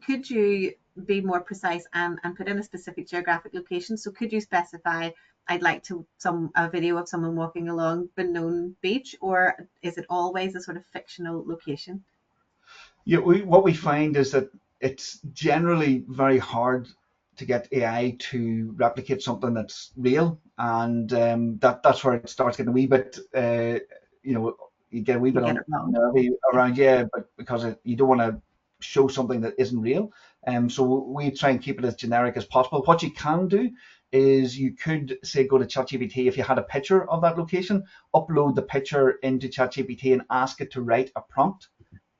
could you be more precise and put in a specific geographic location. So could you specify, I'd like a video of someone walking along Benone Beach, or is it always a sort of fictional location? Yeah, what we find is that it's generally very hard to get AI to replicate something that's real, and that's where it starts getting a wee bit, you get a wee You bit get it wrong. nervy around, yeah, but because you don't want to show something that isn't real. So we try and keep it as generic as possible. What you can do is you could say go to ChatGPT if you had a picture of that location, upload the picture into ChatGPT and ask it to write a prompt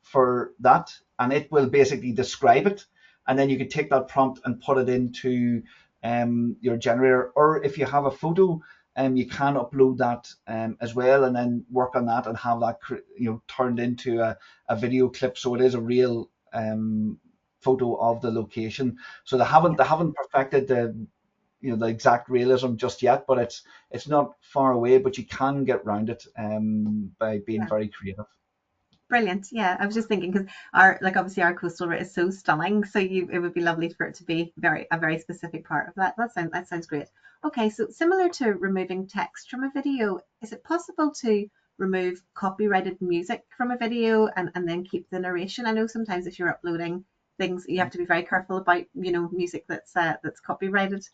for that, and it will basically describe it, and then you could take that prompt and put it into your generator, or if you have a photo, you can upload that as well, and then work on that and have that turned into a video clip, so it is a real photo of the location. So they haven't perfected the exact realism just yet, but it's not far away, but you can get around it by being very creative. Brilliant. Yeah, I was just thinking because obviously our coastal route is so stunning, so it would be lovely for it to be a very specific part of that. That sounds great. Okay, so similar to removing text from a video, is it possible to remove copyrighted music from a video and then keep the narration? I know sometimes if you're uploading things, you have to be very careful about music that's copyrighted.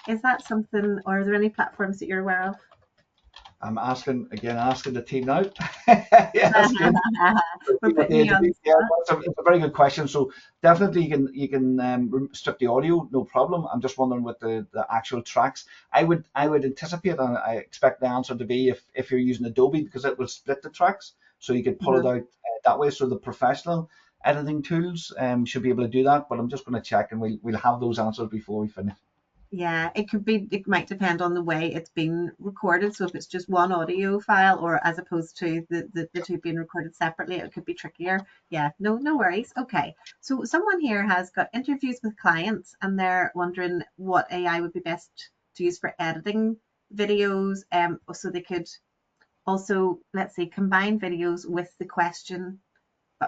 Is that something, or are there any platforms that you're aware of? I'm asking the team now. Yes, We're putting you on. it's a very good question. So definitely you can strip the audio, no problem. I'm just wondering with the actual tracks. I would anticipate, and I expect the answer to be if you're using Adobe, because it will split the tracks, so you could pull it out that way. So the professional editing tools should be able to do that. But I'm just going to check, and we'll have those answers before we finish. Yeah, it might depend on the way it's been recorded. So if it's just one audio file, or as opposed to the two being recorded separately, it could be trickier. Yeah, no worries. Okay, so someone here has got interviews with clients and they're wondering what AI would be best to use for editing videos. So they could also, let's say, combine videos with the question.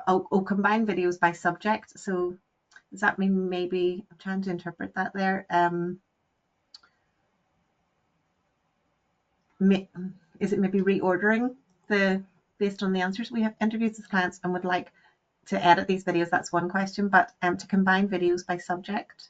Combine videos by subject. So does that mean, maybe I'm trying to interpret that there. Is it maybe reordering based on the answers? We have interviews with clients and would like to edit these videos. That's one question, but to combine videos by subject.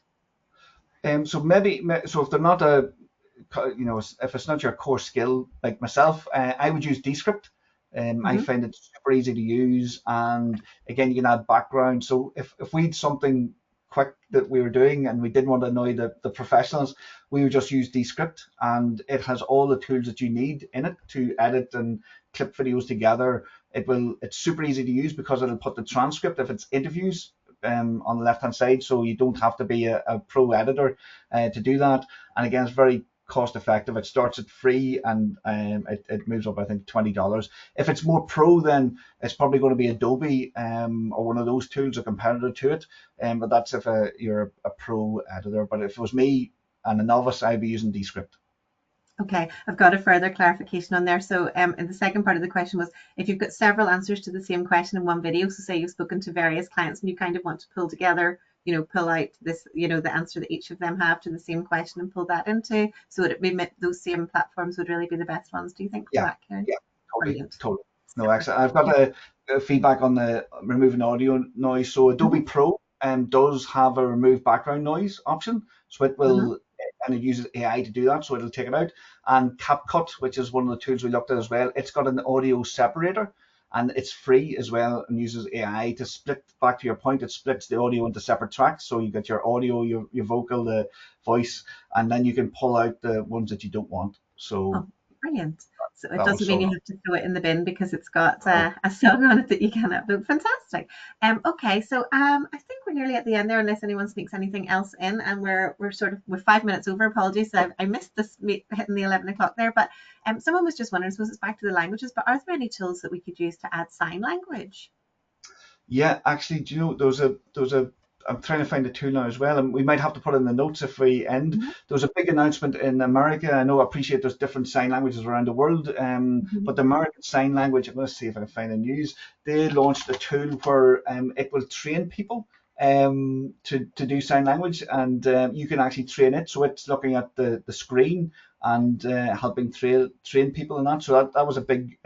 So if they're not if it's not your core skill, like myself, I would use Descript. I find it super easy to use, and again, you can add background. So if we had something quick that we were doing and we didn't want to annoy the professionals, we would just use Descript, and it has all the tools that you need in it to edit and clip videos together. It's super easy to use because it'll put the transcript if it's interviews on the left hand side, so you don't have to be a pro editor to do that. And again, it's very cost effective. It starts at free, and it moves up, I think, $20. If it's more pro, then it's probably going to be Adobe or one of those tools, a competitor to it. But that's if you're a pro editor. But if it was me and a novice, I'd be using Descript. Okay, I've got a further clarification on there. So in the second part of the question was, if you've got several answers to the same question in one video, so say you've spoken to various clients and you kind of want to pull together, pull out this, the answer that each of them have to the same question and pull that into, so would it be those same platforms would really be the best ones, do you think, for that, Karen? Yeah, totally. No, actually, I've got a feedback on the removing audio noise. So Adobe Pro does have a remove background noise option, so it will, and it uses AI to do that, so it'll take it out. And CapCut, which is one of the tools we looked at as well, it's got an audio separator, and it's free as well, and uses AI to split, back to your point, it splits the audio into separate tracks. So you get your audio, your vocal, the voice, and then you can pull out the ones that you don't want. So brilliant. So it doesn't mean you have to throw it in the bin because it's got a song on it that you can upload. Fantastic. Okay, so I think we're nearly at the end there, unless anyone sneaks anything else in, and we're 5 minutes over. Apologies, I missed this hitting the 11 o'clock there, but someone was just wondering, I suppose it's back to the languages, but are there any tools that we could use to add sign language? Yeah, actually, do you know, there was a I'm trying to find a tool now as well, and we might have to put in the notes if we end. There was a big announcement in America. I appreciate there's different sign languages around the world, but the American Sign Language, I'm going to see if I can find the news. They launched a tool where it will train people to do sign language, and you can actually train it. So it's looking at the screen and helping train people in that. So that was a big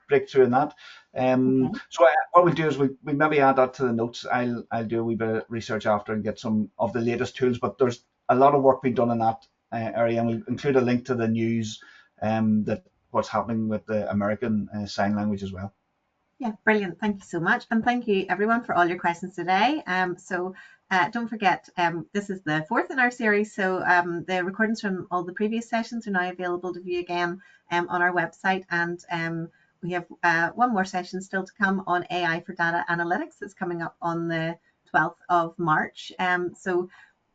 breakthrough in that. Okay. So what we'll do is we maybe add that to the notes. I'll do a wee bit of research after and get some of the latest tools. But there's a lot of work being done in that area, and we'll include a link to the news that what's happening with the American Sign Language as well. Yeah, brilliant. Thank you so much. And thank you everyone for all your questions today. Don't forget, this is the fourth in our series. So the recordings from all the previous sessions are now available to view again on our website. And we have one more session still to come on AI for data analytics. That's coming up on the 12th of March. So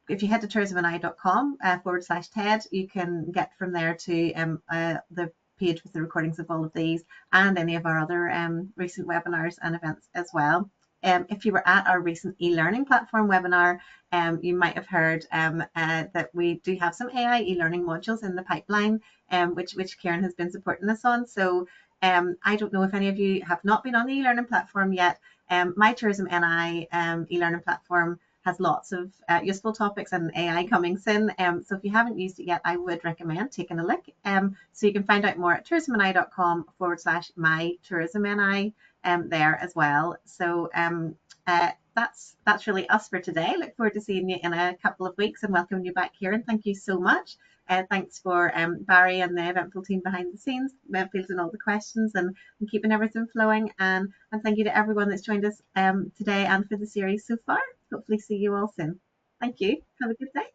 if you head to tourismni.com /TED, you can get from there to the page with the recordings of all of these and any of our other recent webinars and events as well. If you were at our recent e-learning platform webinar, you might have heard that we do have some AI e-learning modules in the pipeline, which Kieran has been supporting us on. So I don't know if any of you have not been on the e-learning platform yet. My Tourism NI e-learning platform has lots of useful topics and AI coming soon. So if you haven't used it yet, I would recommend taking a look. So you can find out more at tourismni.com /mytourismni there as well. So that's really us for today. Look forward to seeing you in a couple of weeks and welcoming you back here. And thank you so much. Thanks for Barry and the Eventful team behind the scenes, fielding all the questions and keeping everything flowing. And thank you to everyone that's joined us today and for the series so far. Hopefully see you all soon. Thank you. Have a good day.